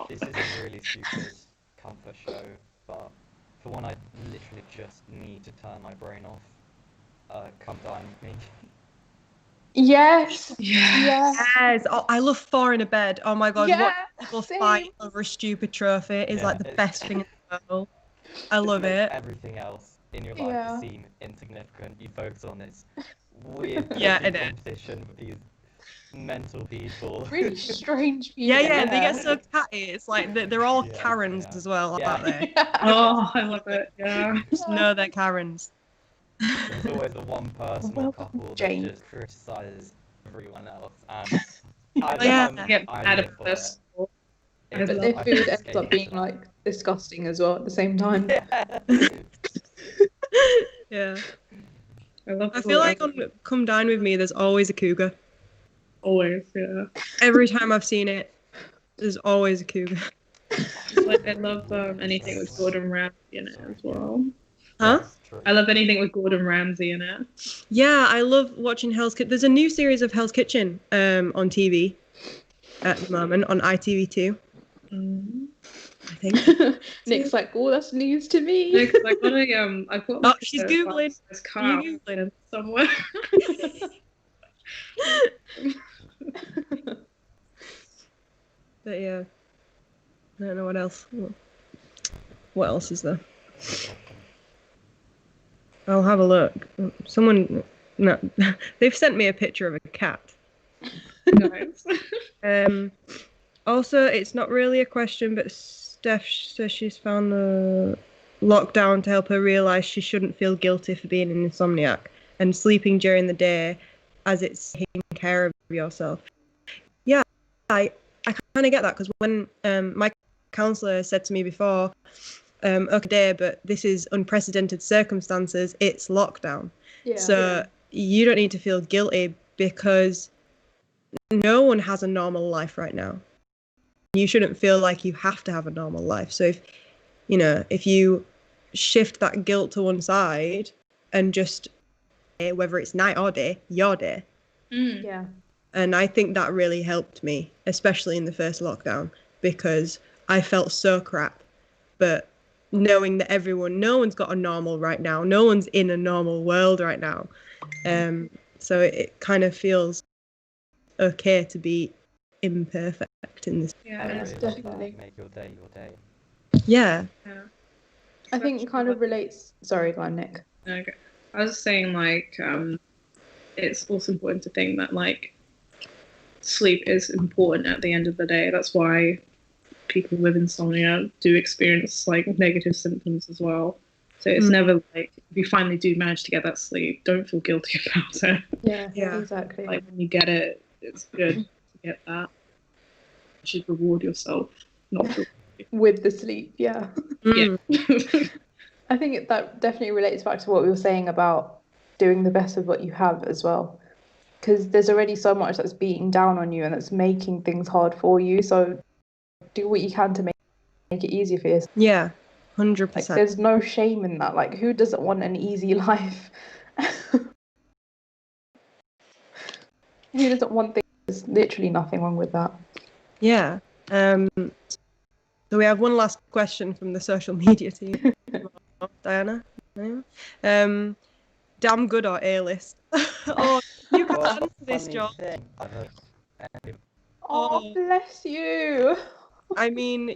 This is a really stupid comfort show, but for one I literally just need to turn my brain off. Come Dine With Me. Yes. Yeah. Yes. Oh, I love Four in a Bed. Oh my god, Yeah, what people fight same. over a stupid trophy is Yeah, like the it's- best thing in the world. I love Just it. makes everything else in your life Yeah. seem insignificant. You focus on this weird Yeah, cooking it is. competition with these mental people. Really strange people. Yeah, yeah, they get so catty. It's like they're all Yeah, Karens yeah. as well, Yeah. aren't they? Oh, I love it. Yeah. Just know they're Karens. There's always the one person or Welcome, couple that Jane. just criticizes everyone else, and Yeah. Get I mad live at for this. it. But But love their that. food ends up being like disgusting as well at the same time. Yeah. I love. I feel like on Come Dine With Me, there's always a cougar. always, yeah. Every time I've seen it, there's always a cougar. Like I love anything with Gordon Ramsay in it as well. Huh? That's true. I love anything with Gordon Ramsay in it. Yeah, I love watching Hell's Kitchen. There's a new series of Hell's Kitchen on TV at the moment on ITV2, I think. Nick's like, oh, that's news to me. Nick, like what I've got. Oh, she's Googling. This Are car you Googling? somewhere. But yeah, I don't know what else. What else is there? I'll have a look. Someone, no, they've sent me a picture of a cat. Nice. Also, it's not really a question, but Steph says she's found the lockdown to help her realise she shouldn't feel guilty for being an insomniac and sleeping during the day, as it's taking care of yourself. Yeah, I kind of get that, because when my counsellor said to me before, okay, but this is unprecedented circumstances, it's lockdown. Yeah. So you don't need to feel guilty, because no one has a normal life right now. You shouldn't feel like you have to have a normal life. So if you shift that guilt to one side and just, whether it's night or day, your day. Yeah. And I think that really helped me, especially in the first lockdown, because I felt so crap. But knowing that no one's got a normal right now, no one's in a normal world right now. So it kind of feels okay to be imperfect in this. Yeah. Yes, Really definitely. Make your day your day. Yeah. I think it kind of relates. Sorry, go on, Nick. Okay. I was just saying, like, it's also important to think that, like, sleep is important at the end of the day. That's why people with insomnia do experience, like, negative symptoms as well. So it's never like, if you finally do manage to get that sleep, don't feel guilty about it. Yeah, exactly. Like, when you get it, it's good to get that. You should reward yourself, not feel With the sleep, yeah. Mm. yeah. I think that definitely relates back to what we were saying about doing the best of what you have as well. Because there's already so much that's beating down on you and that's making things hard for you. So do what you can to make it easier for yourself. Yeah, 100%. Like, there's no shame in that. Like, who doesn't want an easy life? Who doesn't want things? There's literally nothing wrong with that. Yeah. So we have one last question from the social media team. Diana? Anyone? Damn good or A-list? Oh, you can answer this, funny John. thing, I don't know. Oh, bless you. I mean,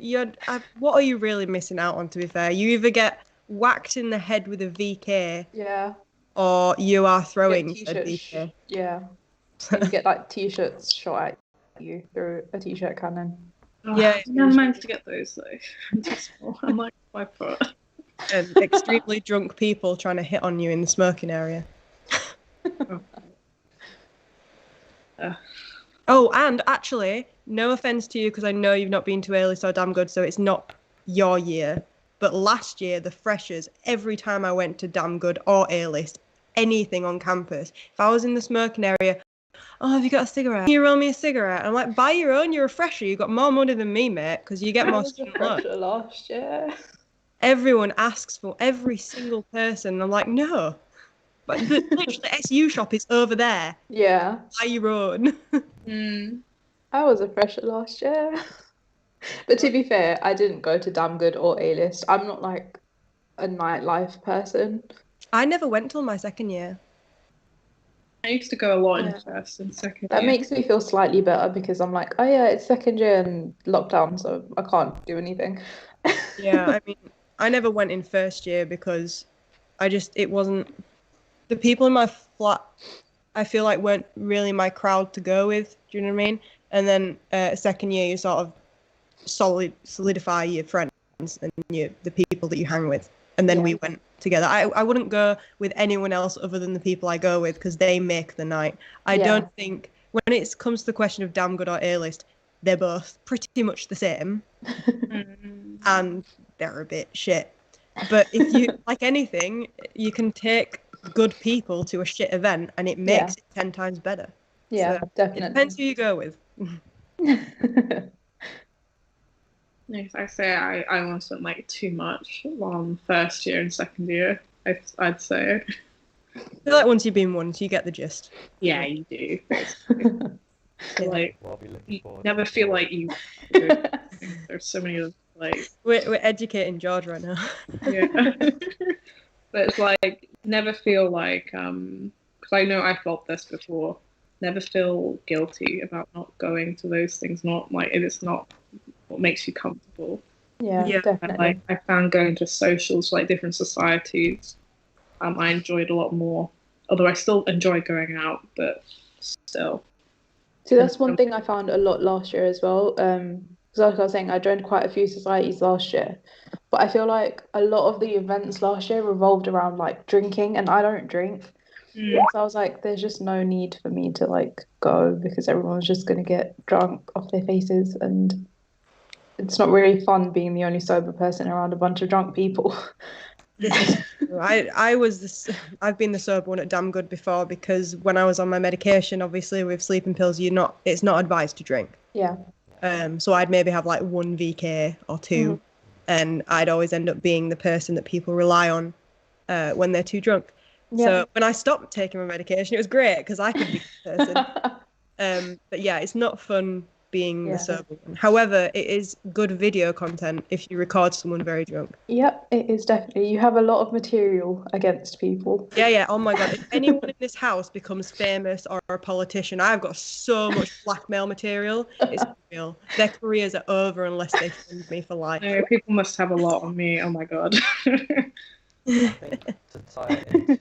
what are you really missing out on, to be fair? You either get whacked in the head with a VK, Yeah. or you are throwing Get a t-shirts. VK. Yeah. And you get like t-shirts shot at you through a t-shirt cannon. Oh, Yeah, I never managed to get those though. I'm too small. I'm like 5 foot. And extremely drunk people trying to hit on you in the smoking area. Oh, and actually, no offense to you, because I know you've not been to A-list or Damn Good, so it's not your year. But last year, the freshers, every time I went to Damn Good or A-list, anything on campus, if I was in the smoking area, oh, have you got a cigarette? Can you roll me a cigarette? I'm like, buy your own, you're a fresher. You got more money than me, mate, because you get I more was a student loan. fresher last year. Everyone asks for every single person. I'm like, no. But literally, the SU shop is over there. Yeah. Buy your own. I was a fresher last year. But to be fair, I didn't go to Damn Good or A-list. I'm not like a nightlife person. I never went till my second year. I used to go a lot in Yeah. first and second That year. makes me feel slightly better because I'm like, oh yeah, it's second year and lockdown, so I can't do anything. Yeah, I mean, I never went in first year because it wasn't, the people in my flat, I feel like weren't really my crowd to go with. Do you know what I mean? And then second year, you sort of solidify your friends and the people that you hang with. And then Yeah. we went together. I wouldn't go with anyone else other than the people I go with because they make the night. I Yeah. don't think, when it comes to the question of Damn Good or A-list, they're both pretty much the same. And they're a bit shit. But if you, like anything, you can take good people to a shit event and it makes it 10 times better. Yeah, So, definitely. it depends who you go with. Yes, I say I almost went like too much on first year and second year. I'd say. I feel like once you've been once, you get the gist. Yeah, you do. Yeah. Like Well, I'll be looking you forward never to feel it. like you. There's so many of like We're educating George right now. yeah, but it's like never feel like because I know I felt this before. Never feel guilty about not going to those things. Not like if it's not what makes you comfortable. Yeah, Yeah, And definitely. like I found going to socials, like different societies, I enjoyed a lot more. Although I still enjoy going out, but still. So that's one thing I found a lot last year as well. Because like I was saying, I joined quite a few societies last year, but I feel like a lot of the events last year revolved around like drinking, and I don't drink. So I was like, there's just no need for me to like go because everyone's just gonna get drunk off their faces, and it's not really fun being the only sober person around a bunch of drunk people. I've been the sober one at Damn Good before because when I was on my medication, obviously with sleeping pills, it's not advised to drink. Yeah. So I'd maybe have like one VK or two, and I'd always end up being the person that people rely on when they're too drunk. Yeah. So when I stopped taking my medication, it was great because I could be the person. But yeah, it's not fun being the sober one. However, it is good video content if you record someone very drunk. Yep, it is definitely. You have a lot of material against people. Yeah. Oh my God. If anyone in this house becomes famous or a politician, I've got so much blackmail material. It's real. Their careers are over unless they fund me for life. No, people must have a lot on me. Oh my God. I think to tie it into,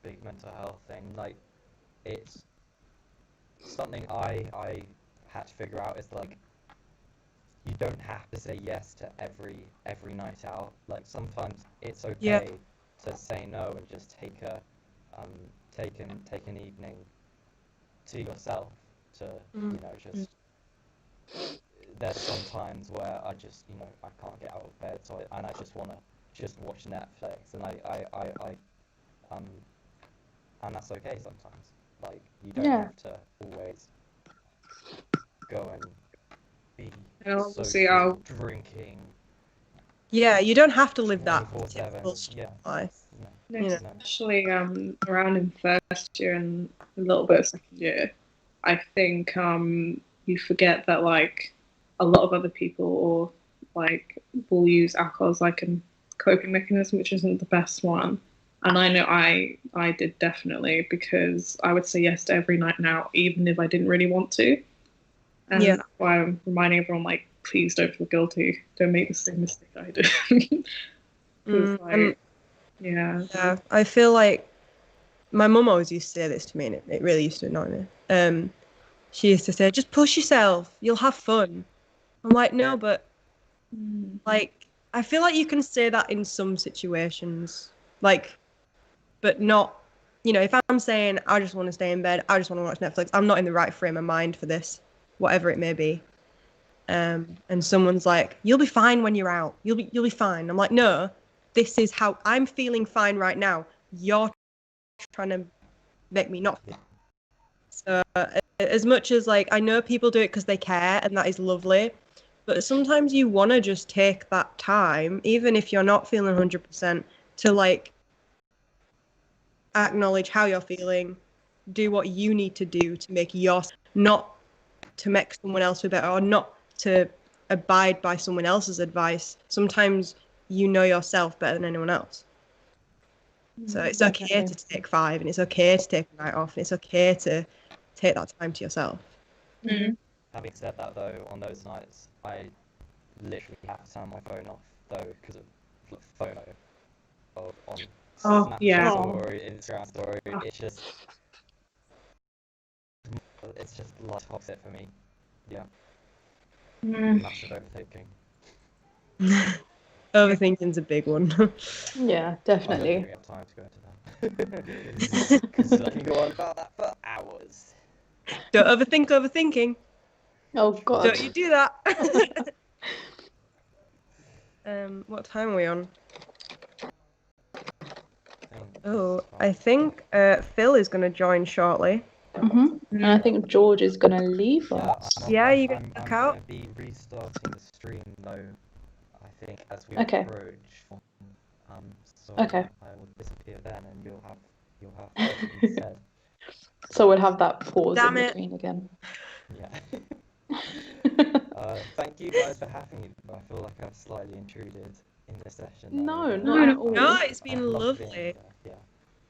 big mental health thing, like, it's something I had to figure out is like, you don't have to say yes to every night out. Like sometimes it's okay to say no and just take an evening to yourself to just. There's some times where I just I can't get out of bed, and I just want to just watch Netflix, and I and that's okay sometimes. Like you don't have to always go and be social, drinking. Yeah, you don't have to live that 24/7. life. No, especially around in first year and a little bit of second year, I think you forget that like a lot of other people or like will use alcohol as like a coping mechanism, which isn't the best one. And I know I did definitely, because I would say yes to every night out, even if I didn't really want to. And Yeah. that's why I'm reminding everyone, like, please don't feel guilty. Don't make the same mistake I did. 'Cause, like, yeah. I feel like my mum always used to say this to me, and it really used to annoy me. She used to say, "Just push yourself. You'll have fun." I'm like, no, but like I feel like you can say that in some situations, like, but not. You know, if I'm saying I just want to stay in bed, I just want to watch Netflix, I'm not in the right frame of mind for this, whatever it may be. And someone's like, "You'll be fine when you're out. You'll be fine." I'm like, no, this is how I'm feeling fine right now. You're trying to make me not. So as much as like I know people do it because they care, and that is lovely, but sometimes you want to just take that time, even if you're not feeling 100%, to like acknowledge how you're feeling, do what you need to do to make yours, not to make someone else feel better, or not to abide by someone else's advice. Sometimes you know yourself better than anyone else. So it's okay to take 5, and it's okay to take a night off, and it's okay to take that time to yourself. Having said that, though, on those nights, I literally have to turn my phone off, though, because of FOMO. On Snapchat story, Instagram story, it's just like toxic for me. Yeah. Massive overthinking. Overthinking's a big one. Yeah, I don't definitely. think we have time to go into that. Because I can go on about that for hours. Don't overthink overthinking. Oh God. Don't you do that. What time are we on? I think Phil is going to join shortly. And I think George is gonna leave us. Yeah, you can I'm look out. going to be restarting the stream, though, I think, as we Okay. approach. So Okay. I will disappear then, and you'll have that instead. So we'll have that pause Damn in it. between again. Yeah. Thank you guys for having me. I feel like I've slightly intruded in this session. No, not at all. No, it's been I love lovely. being there, yeah.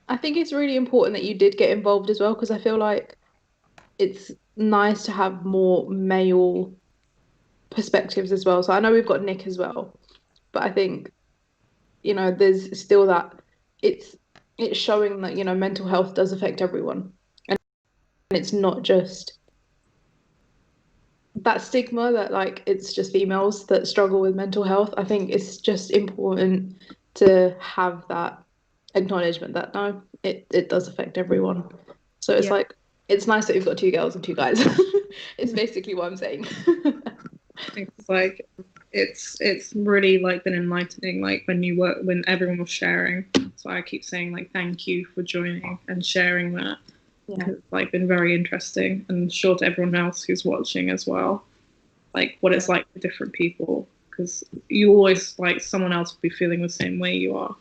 I think it's really important that you did get involved as well, because I feel like it's nice to have more male perspectives as well. So I know we've got Nick as well, but I think, you know, there's still that it's showing that, you know, mental health does affect everyone. And it's not just that stigma that like it's just females that struggle with mental health. I think it's just important to have that acknowledgement that no, it does affect everyone. So it's like it's nice that we've got 2 girls and 2 guys. It's basically what I'm saying. I think it's like it's really like been enlightening, like when everyone was sharing. So I keep saying like thank you for joining and sharing that. Yeah. It's like been very interesting, and sure to everyone else who's watching as well, like what it's like for different people, because you always like someone else will be feeling the same way you are,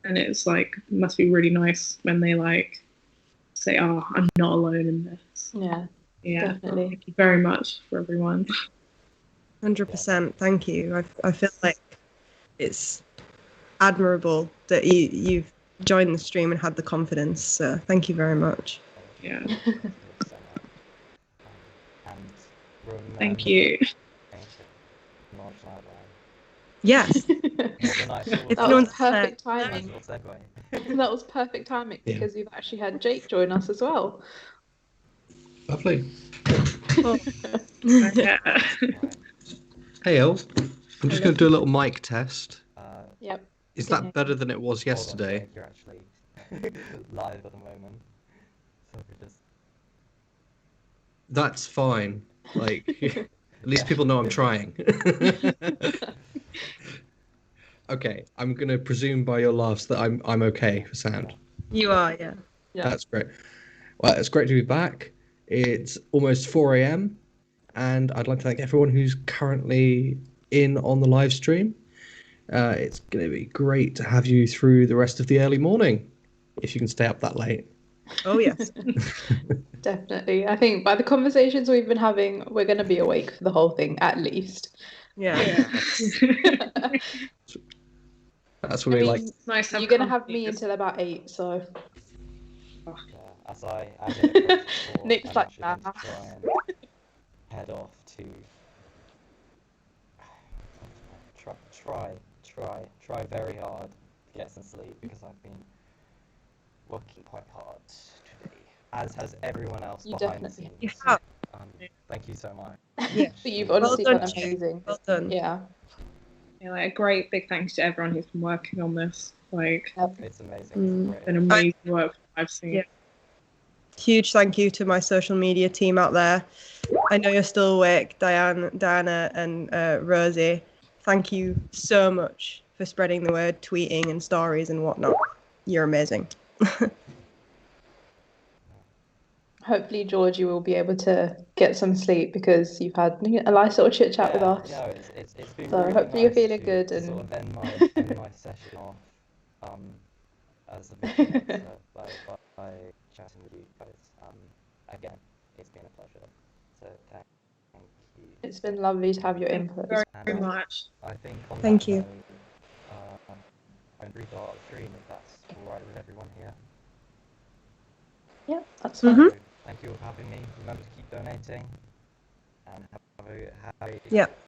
and it's like must be really nice when they like say, "Oh, I'm not alone in this." Yeah, definitely. Thank you very much for everyone. 100%. Thank you. I feel like it's admirable that you've joined the stream and had the confidence. So thank you very much. Yeah. Thank you. Yes. That was perfect timing. That was perfect timing because we've actually had Jake join us as well. Lovely. Oh. Hey, Els. I'm just going to do a little mic test. Yep. Is that better than it was yesterday? You're actually live at the moment. So That's fine. Like, at least people know I'm trying. Okay, I'm going to presume by your laughs that I'm okay for sound. You are, yeah. That's great. Well, it's great to be back. It's almost 4 a.m. and I'd like to thank everyone who's currently in on the live stream. It's going to be great to have you through the rest of the early morning, if you can stay up that late. Oh yes. Definitely. I think by the conversations we've been having, we're going to be awake for the whole thing at least. Yeah. That's what we like. Nice to have you're going to have company, me until about 8, so Yeah, as it approaches 4, Nick's I'm like, actually going nah. to try and head off to try very hard to get some sleep because I've been working quite hard today, as has everyone else You behind the definitely scenes. You have. Thank you so much. Yeah. But you've Well honestly done, done Jake. amazing. Well done. Yeah. Yeah, like a great big thanks to everyone who's been working on this. Like, It's amazing. Mm. It's been great. amazing work I've seen. Yeah. Huge thank you to my social media team out there. I know you're still awake, Diana, and Rosie. Thank you so much for spreading the word, tweeting and stories and whatnot. You're amazing. Hopefully, George, you will be able to get some sleep because you've had a nice little chit chat with us. Yeah, it's been So really hopefully you're nice feeling to good sort and of end my session off as a bit by chatting with you guys. Again, it's been a pleasure. So thank you. it's been lovely to have your Thank input. you very, as very well. much. I think on Thank that you. note, I'm restart the stream if that's all right with everyone here. Yeah, that's fine. Mhm. So thank you for having me. Remember to keep donating and have a Yeah.